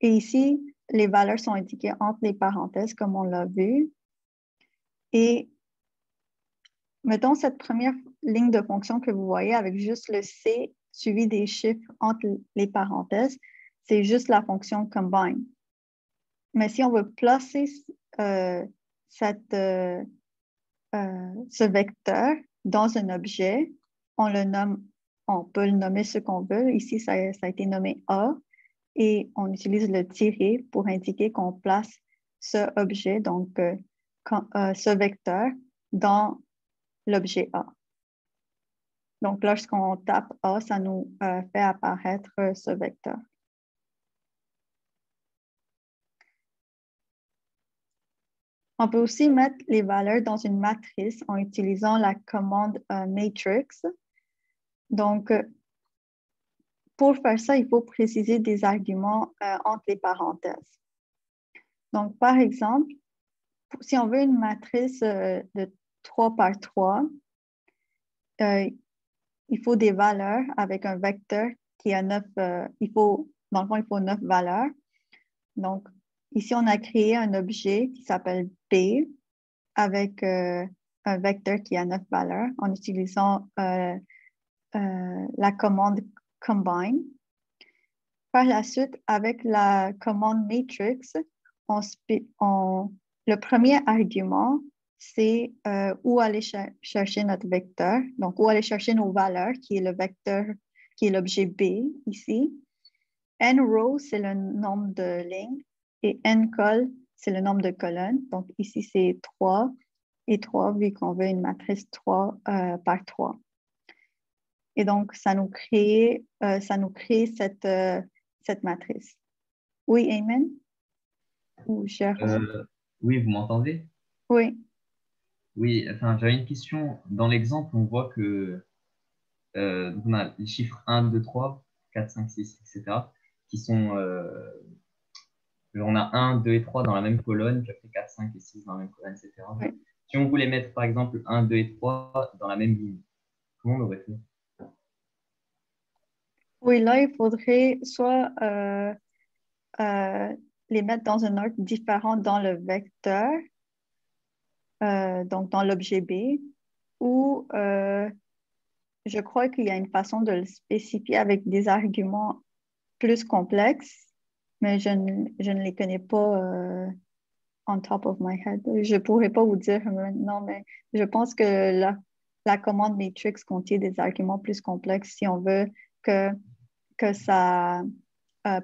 Et ici, les valeurs sont indiquées entre les parenthèses, comme on l'a vu. Et mettons cette première ligne de fonction que vous voyez avec juste le C suivi des chiffres entre les parenthèses, c'est juste la fonction combine. Mais si on veut placer ce vecteur dans un objet, on peut le nommer ce qu'on veut. Ici, ça a été nommé A. Et on utilise le tiret pour indiquer qu'on place ce objet, donc ce vecteur, dans l'objet A. Donc, lorsqu'on tape A, ça nous fait apparaître ce vecteur. On peut aussi mettre les valeurs dans une matrice en utilisant la commande matrix. Donc, pour faire ça, il faut préciser des arguments entre les parenthèses. Donc, par exemple, si on veut une matrice de 3 par 3, il faut des valeurs avec un vecteur qui a 9, dans le fond, il faut 9 valeurs. Donc, ici, on a créé un objet qui s'appelle B avec un vecteur qui a 9 valeurs en utilisant la commande combine. Par la suite, avec la commande matrix, le premier argument, c'est où aller chercher notre vecteur. Donc, où aller chercher nos valeurs, qui est le vecteur, qui est l'objet B ici. N-row, c'est le nombre de lignes. Et N-col, c'est le nombre de colonnes. Donc, ici, c'est 3 et 3, vu qu'on veut une matrice 3 par 3. Et donc, ça nous crée cette matrice. Oui, Ayman? Ou Jérôme? Oui, vous m'entendez? Oui. Oui, enfin, j'avais une question. Dans l'exemple, on voit que on a les chiffres 1, 2, 3, 4, 5, 6, etc. qui sont... on a 1, 2 et 3 dans la même colonne, puis après 4, 5 et 6 dans la même colonne, etc. Oui. Si on voulait mettre, par exemple, 1, 2 et 3 dans la même ligne, comment on aurait fait? Oui, là, il faudrait soit les mettre dans un ordre différent dans le vecteur, donc dans l'objet B, ou je crois qu'il y a une façon de le spécifier avec des arguments plus complexes, mais je ne les connais pas on top of my head. Je ne pourrais pas vous dire maintenant, mais je pense que la commande matrix contient des arguments plus complexes si on veut que ça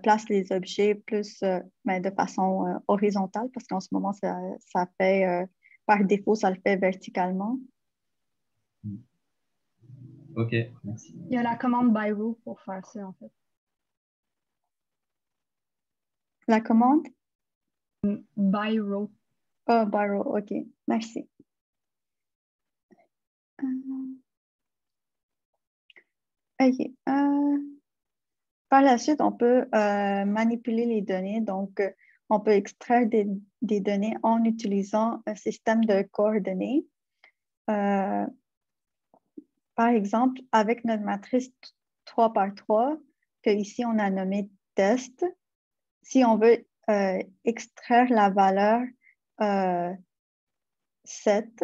place les objets plus mais de façon horizontale, parce qu'en ce moment, ça fait, par défaut, ça le fait verticalement. OK, merci. Il y a la commande by row pour faire ça, en fait. La commande? By row. Oh, by row, OK. Merci. OK. Par la suite, on peut manipuler les données. Donc, on peut extraire des données en utilisant un système de coordonnées. Par exemple, avec notre matrice 3 par 3, que ici on a nommé test, si on veut extraire la valeur 7,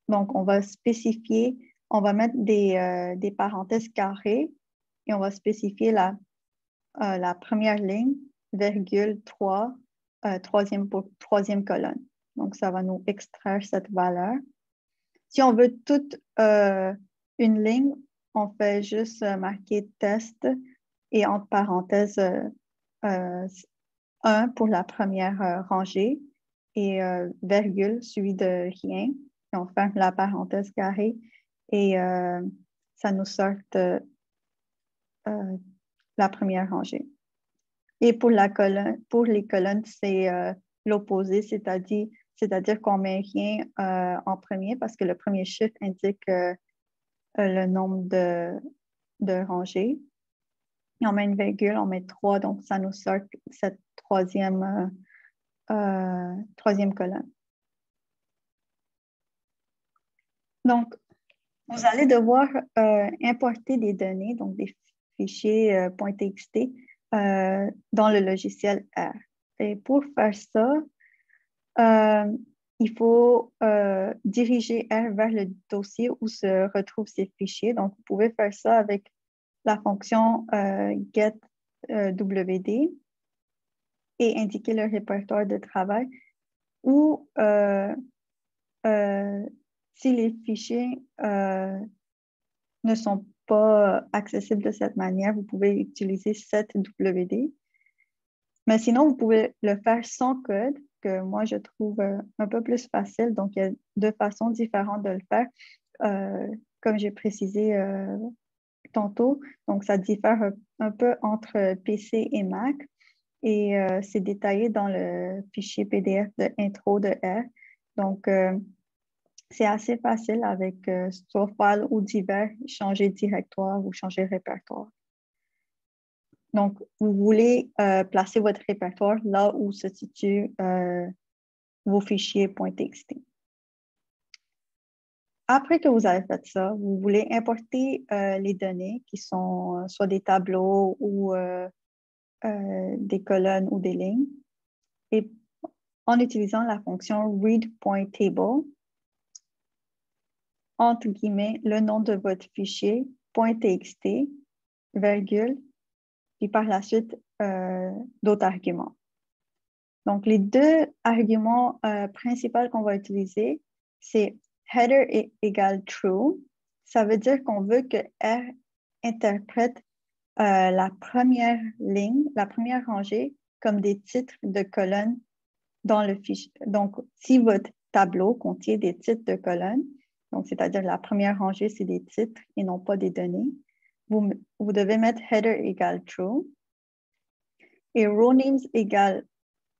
donc on va spécifier, on va mettre des parenthèses carrées et on va spécifier la première ligne, virgule 3, troisième colonne. Donc, ça va nous extraire cette valeur. Si on veut toute une ligne, on fait juste marquer test et entre parenthèses 1 pour la première rangée et virgule suivi de rien. Et on ferme la parenthèse carrée et ça nous sort la première rangée. Et pour les colonnes, c'est l'opposé, c'est-à-dire qu'on ne met rien en premier parce que le premier chiffre indique le nombre de rangées. Et on met une virgule, on met 3, donc ça nous sort cette troisième colonne. Donc, vous allez devoir importer des données, donc des fichiers .txt dans le logiciel R. Et pour faire ça, il faut diriger R vers le dossier où se retrouvent ces fichiers. Donc, vous pouvez faire ça avec la fonction getWD et indiquer le répertoire de travail ou si les fichiers ne sont pas accessibles de cette manière, vous pouvez utiliser setWD. Mais sinon, vous pouvez le faire sans code, que moi, je trouve un peu plus facile. Donc, il y a deux façons différentes de le faire, comme j'ai précisé tantôt. Donc, ça diffère un peu entre PC et Mac. Et c'est détaillé dans le fichier PDF de intro de R. Donc, c'est assez facile avec store file ou divers, changer directoire ou changer répertoire. Donc, vous voulez placer votre répertoire là où se situent vos fichiers .txt. Après que vous avez fait ça, vous voulez importer les données qui sont soit des tableaux ou des colonnes ou des lignes. Et en utilisant la fonction read.table, entre guillemets, le nom de votre fichier .txt, virgule, puis par la suite, d'autres arguments. Donc, les deux arguments principaux qu'on va utiliser, c'est header égale true. Ça veut dire qu'on veut que R interprète la première ligne, la première rangée, comme des titres de colonnes dans le fichier. Donc, si votre tableau contient des titres de colonnes, donc c'est-à-dire la première rangée, c'est des titres et non pas des données, vous devez mettre header égale true. Et row names égale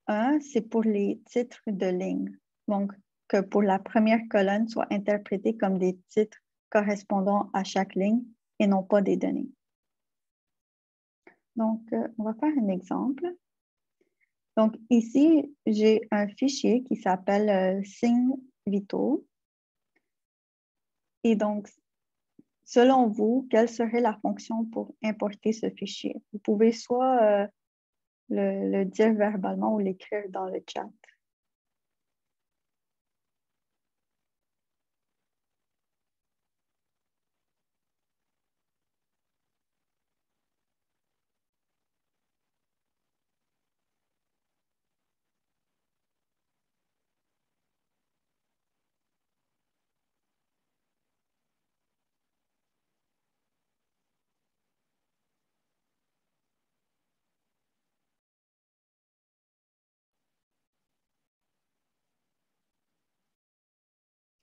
1, c'est pour les titres de ligne. Donc, que pour la première colonne soit interprétée comme des titres correspondant à chaque ligne et non pas des données. Donc, on va faire un exemple. Donc, ici, j'ai un fichier qui s'appelle SingVito. Et donc, selon vous, quelle serait la fonction pour importer ce fichier? Vous pouvez soit le dire verbalement ou l'écrire dans le chat.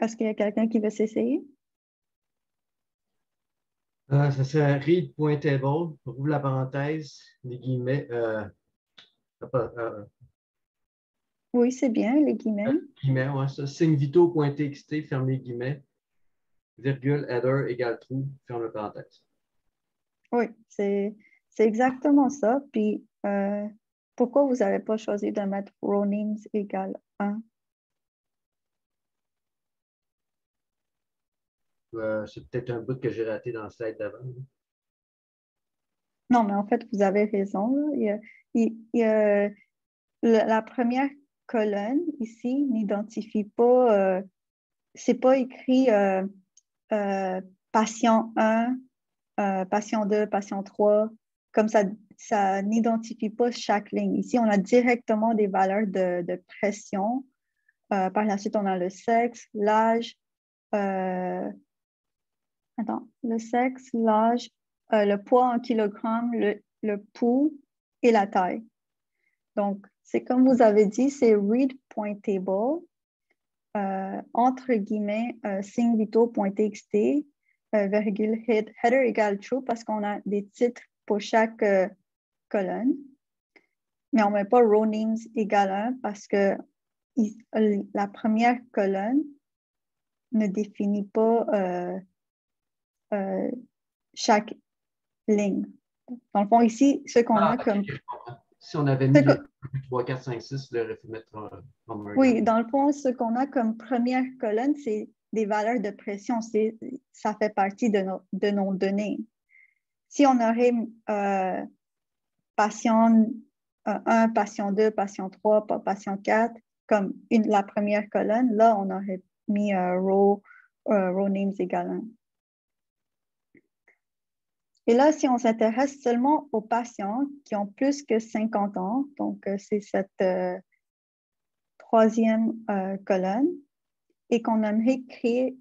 Est-ce qu'il y a quelqu'un qui veut s'essayer? Ça serait read.table, ouvre la parenthèse, les guillemets. Oui, c'est bien, les guillemets. Guillemets, ouais, ça. SingVito.txt, ferme les guillemets, virgule, header égale true, ferme la parenthèse. Oui, c'est exactement ça. Puis, pourquoi vous n'avez pas choisi de mettre row names égale 1? C'est peut-être un bout que j'ai raté dans le slide d'avant. Non, mais en fait, vous avez raison. Là. La première colonne ici n'identifie pas, c'est pas écrit patient 1, patient 2, patient 3. Comme ça n'identifie pas chaque ligne. Ici, on a directement des valeurs de pression. Par la suite, on a le sexe, l'âge, le sexe, l'âge, le poids en kilogrammes, le pouls et la taille. Donc, c'est comme vous avez dit, c'est read.table, entre guillemets, SingVito.txt, virgule header égale true parce qu'on a des titres pour chaque colonne. Mais on ne met pas row names égale 1 parce que la première colonne ne définit pas chaque ligne. Dans le fond, ici, ce qu'on a comme... Si on avait mis les 3, 4, 5, 6, il aurait pu mettre Oui, dans le fond, ce qu'on a comme première colonne, c'est des valeurs de pression. Ça fait partie de nos données. Si on aurait patient 1, patient 2, patient 3, patient 4, comme la première colonne, là, on aurait mis row names égale 1. Et là, si on s'intéresse seulement aux patients qui ont plus que 50 ans, donc c'est cette troisième colonne, et qu'on aimerait créer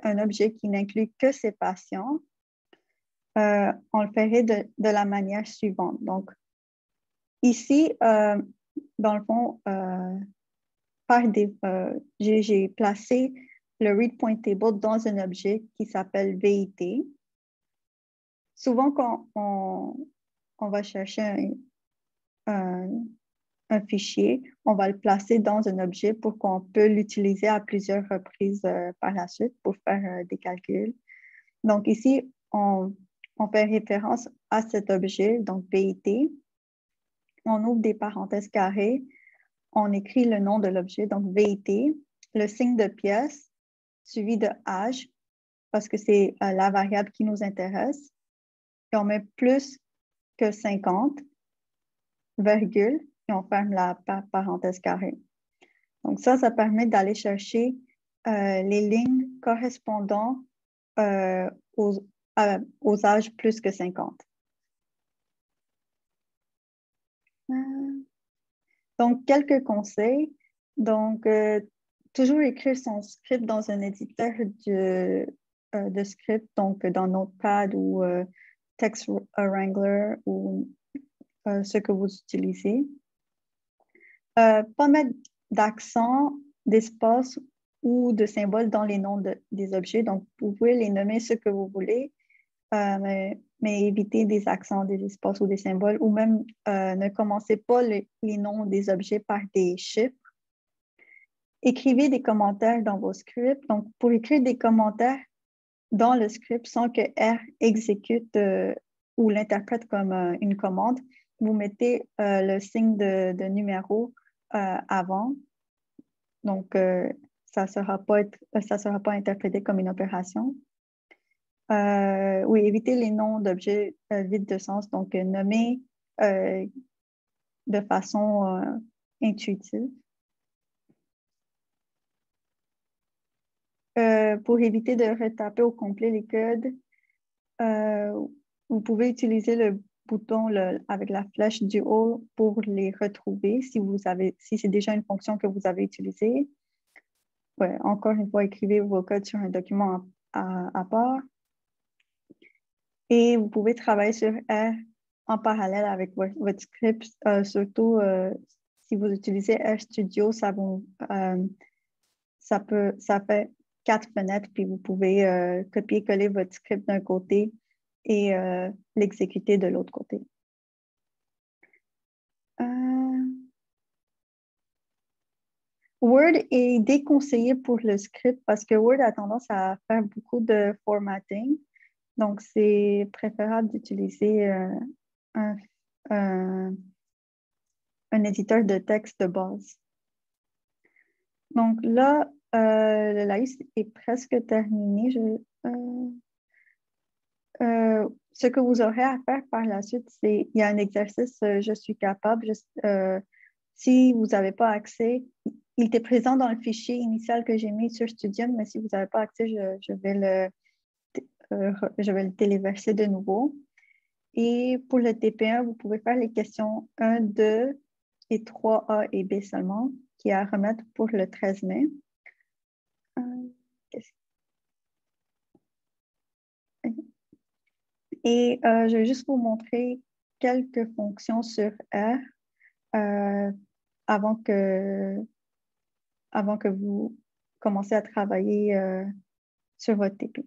un objet qui n'inclut que ces patients, on le ferait de la manière suivante. Donc, ici, dans le fond, j'ai placé le read.table dans un objet qui s'appelle VIT. Souvent, quand on va chercher un fichier, on va le placer dans un objet pour qu'on peut l'utiliser à plusieurs reprises par la suite pour faire des calculs. Donc ici, on fait référence à cet objet, donc VIT. On ouvre des parenthèses carrées, on écrit le nom de l'objet, donc VIT, le signe de pièce, suivi de H, parce que c'est la variable qui nous intéresse. Et on met plus que 50, virgule, et on ferme la parenthèse carrée. Donc ça permet d'aller chercher les lignes correspondant aux âges plus que 50. Donc, quelques conseils. Donc, toujours écrire son script dans un éditeur de script, donc dans Notepad ou Text Wrangler ou ce que vous utilisez. Pas mettre d'accent, d'espace ou de symboles dans les noms des objets. Donc, vous pouvez les nommer ce que vous voulez, mais évitez des accents, des espaces ou des symboles, ou même ne commencez pas les noms des objets par des chiffres. Écrivez des commentaires dans vos scripts. Donc, pour écrire des commentaires dans le script sans que R exécute ou l'interprète comme une commande, vous mettez le signe de numéro avant. Donc, ça ne sera pas interprété comme une opération. Oui, évitez les noms d'objets vides de sens, donc nommer de façon intuitive. Pour éviter de retaper au complet les codes, vous pouvez utiliser le bouton avec la flèche du haut pour les retrouver si c'est déjà une fonction que vous avez utilisée. Ouais, encore une fois, écrivez vos codes sur un document à part. Et vous pouvez travailler sur R en parallèle avec votre script, surtout si vous utilisez RStudio, ça fait 4 fenêtres, puis vous pouvez copier-coller votre script d'un côté et l'exécuter de l'autre côté. Word est déconseillé pour le script parce que Word a tendance à faire beaucoup de formatting. Donc, c'est préférable d'utiliser un éditeur de texte de base. Donc là, le live est presque terminé. Ce que vous aurez à faire par la suite, il y a un exercice, je suis capable. Si vous n'avez pas accès, il était présent dans le fichier initial que j'ai mis sur Studium, mais si vous n'avez pas accès, je vais le téléverser de nouveau. Et pour le TP1, vous pouvez faire les questions 1, 2 et 3A et B seulement, qui est à remettre pour le 13 mai. Et je vais juste vous montrer quelques fonctions sur R avant que vous commencez à travailler sur votre TP.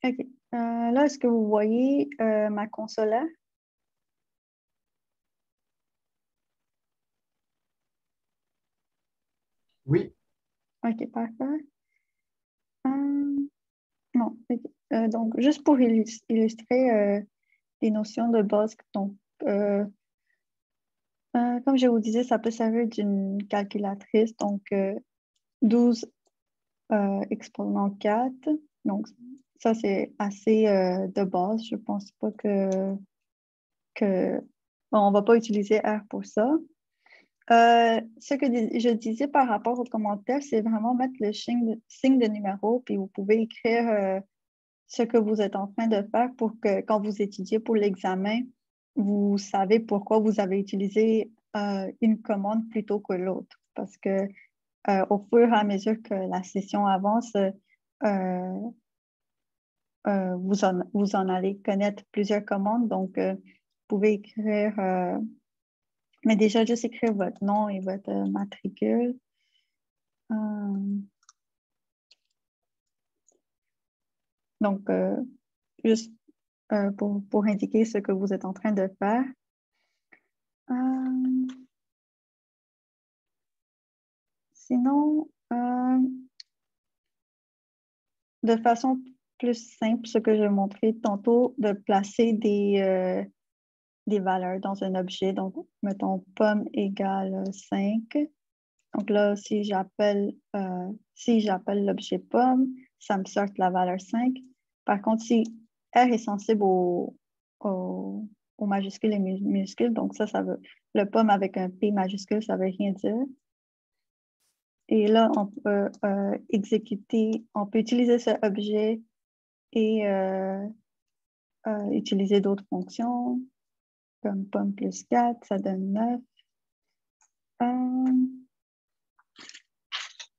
OK. Là, est-ce que vous voyez ma console? Oui. OK, parfait. Non. Donc, juste pour illustrer les notions de base. Donc, comme je vous disais, ça peut servir d'une calculatrice. Donc, 12 exposant 4. Donc, ça, c'est assez de base. Je ne pense pas que on ne va pas utiliser R pour ça. Ce que je disais par rapport aux commentaires, c'est vraiment mettre le signe de numéro, puis vous pouvez écrire ce que vous êtes en train de faire pour que quand vous étudiez pour l'examen, vous savez pourquoi vous avez utilisé une commande plutôt que l'autre. Parce que au fur et à mesure que la session avance, vous en allez connaître plusieurs commandes. Donc, vous pouvez écrire, mais déjà juste écrire votre nom et votre matricule. Donc, juste pour indiquer ce que vous êtes en train de faire. Sinon, de façon plus simple, ce que j'ai montré tantôt, de placer des valeurs dans un objet. Donc, mettons pomme égale 5. Donc là, si j'appelle l'objet pomme, ça me sort la valeur 5. Par contre, si R est sensible aux majuscules et minuscules, donc ça veut, le pomme avec un P majuscule, ça ne veut rien dire. Et là, on peut on peut utiliser cet objet et utiliser d'autres fonctions, comme pomme plus 4, ça donne 9.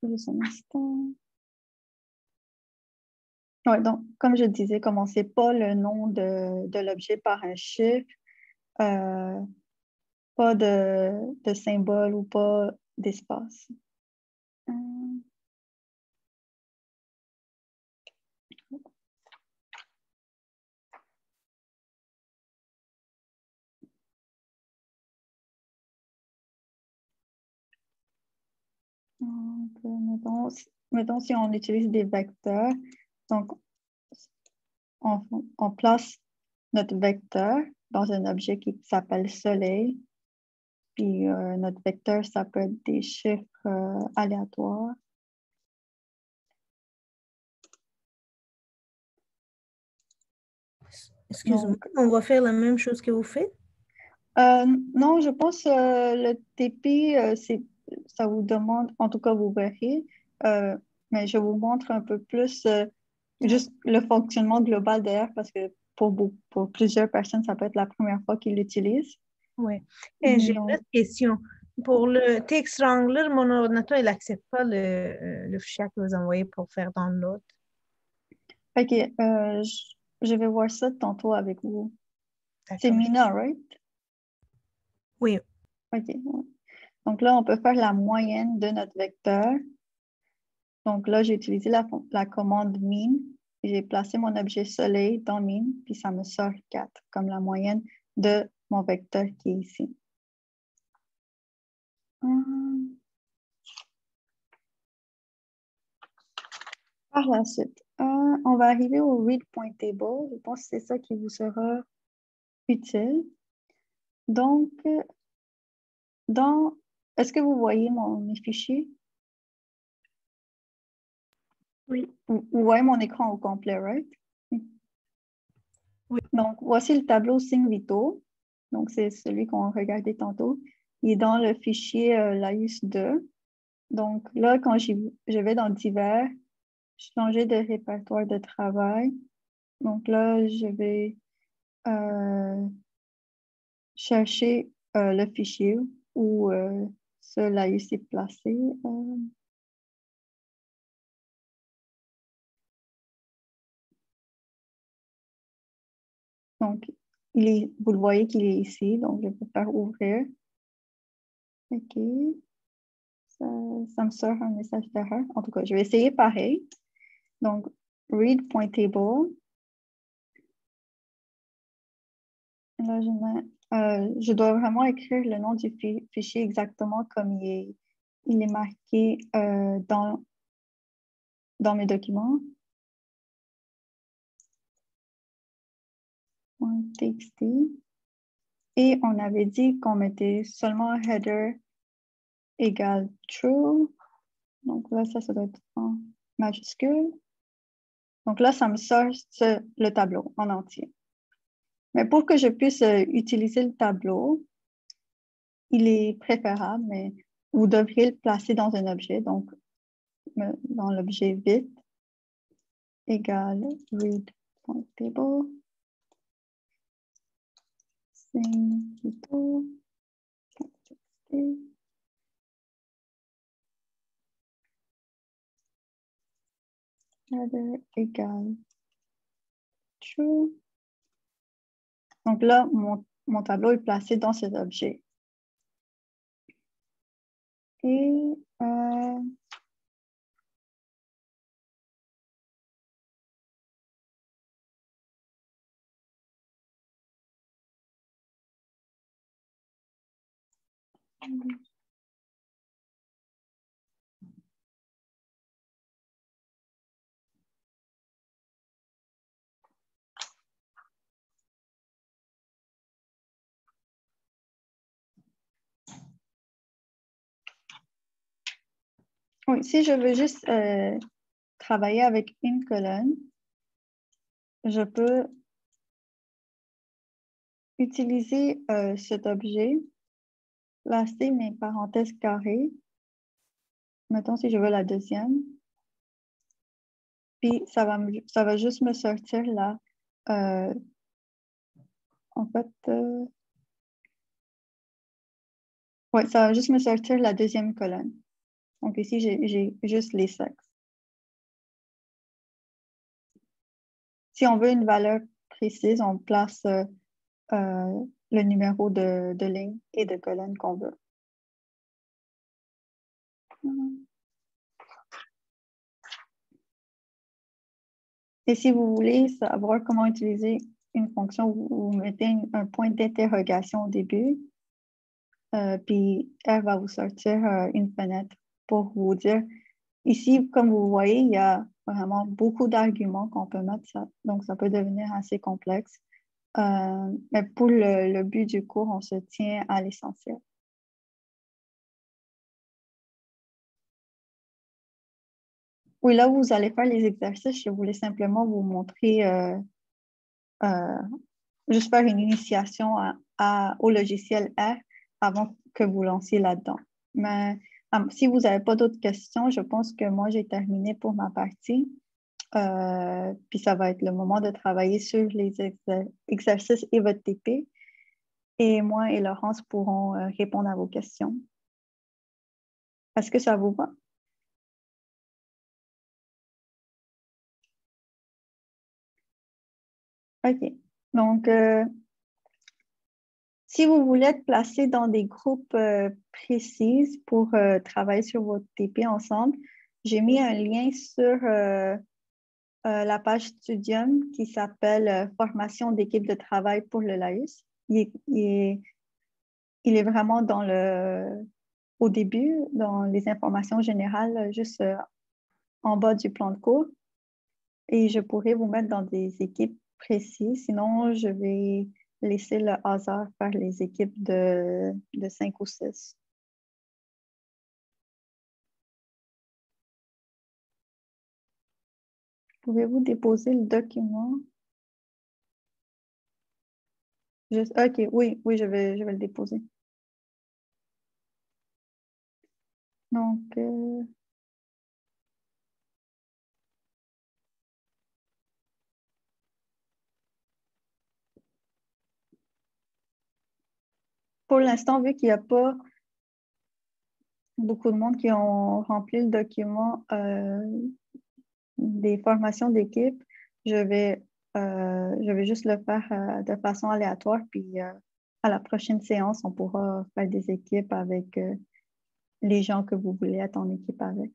Juste un instant. Ouais, donc, comme je disais, commencez pas le nom de l'objet par un chiffre, pas de symbole ou pas d'espace. Mettons si on utilise des vecteurs, donc on place notre vecteur dans un objet qui s'appelle soleil, puis notre vecteur, ça peut être des chiffres aléatoires. Excusez-moi, on va faire la même chose que vous faites? Non, je pense le TP, ça vous demande, en tout cas vous verrez, mais je vous montre un peu plus juste le fonctionnement global de R parce que pour plusieurs personnes, ça peut être la première fois qu'ils l'utilisent. Oui. J'ai une autre question. Pour le TX Wrangler, mon ordinateur, il n'accepte pas le fichier que vous envoyez pour faire download. OK. Je vais voir ça tantôt avec vous. C'est Mina, right? Oui. OK. Donc là, on peut faire la moyenne de notre vecteur. Donc là, j'ai utilisé la commande min. J'ai placé mon objet soleil dans min, puis ça me sort 4 comme la moyenne de mon vecteur qui est ici. Par la suite, on va arriver au read point table. Je pense que c'est ça qui vous sera utile. Donc, est-ce que vous voyez mes fichiers? Oui. Vous voyez mon écran au complet, right? Oui. Donc, voici le tableau signes vitaux. Donc, c'est celui qu'on regardait tantôt. Il est dans le fichier laïus2. Donc, là, quand je vais dans divers, changer de répertoire de travail. Donc là, je vais chercher le fichier où ce laïus est placé. Donc, vous le voyez qu'il est ici, donc je peux faire ouvrir. OK. Ça me sort un message d'erreur. En tout cas, je vais essayer pareil. Donc, read.table. Là, je dois vraiment écrire le nom du fichier exactement comme il est marqué dans mes documents. .txt. Et on avait dit qu'on mettait seulement header égale true. Donc là, ça doit être en majuscule. Donc là, ça me sort le tableau en entier. Mais pour que je puisse utiliser le tableau, il est préférable, mais vous devriez le placer dans un objet. Donc, dans l'objet vide égale read.table. Sing plutôt. Header égale true. Donc là, mon tableau est placé dans cet objet. Et oui, si je veux juste travailler avec une colonne, je peux utiliser cet objet, placer mes parenthèses carrées. Mettons si je veux la deuxième. Puis ça va juste me sortir là. En fait, oui, ça va juste me sortir la deuxième colonne. Donc ici, j'ai juste les sexes. Si on veut une valeur précise, on place le numéro de ligne et de colonne qu'on veut. Et si vous voulez savoir comment utiliser une fonction, vous mettez un point d'interrogation au début, puis elle va vous sortir une fenêtre pour vous dire, ici, comme vous voyez, il y a vraiment beaucoup d'arguments qu'on peut mettre, donc ça peut devenir assez complexe. Mais pour le but du cours, on se tient à l'essentiel. Oui, là, vous allez faire les exercices. Je voulais simplement vous montrer, juste faire une initiation au logiciel R avant que vous lanciez là-dedans. Mais si vous n'avez pas d'autres questions, je pense que moi, j'ai terminé pour ma partie. Puis ça va être le moment de travailler sur les exercices et votre TP. Et moi et Laurence pourront répondre à vos questions. Est-ce que ça vous va? OK. Donc, si vous voulez être placé dans des groupes précis pour travailler sur votre TP ensemble, j'ai mis un lien sur la page Studium qui s'appelle Formation d'équipe de travail pour le LAUS. Il est vraiment au début, dans les informations générales, juste en bas du plan de cours. Et je pourrais vous mettre dans des équipes précises. Sinon, je vais laisser le hasard faire les équipes de 5 ou 6. Pouvez-vous déposer le document? OK, oui, je vais le déposer. Donc, pour l'instant, vu qu'il n'y a pas beaucoup de monde qui ont rempli le document des formations d'équipe, je vais juste le faire de façon aléatoire, puis à la prochaine séance, on pourra faire des équipes avec les gens que vous voulez être en équipe avec.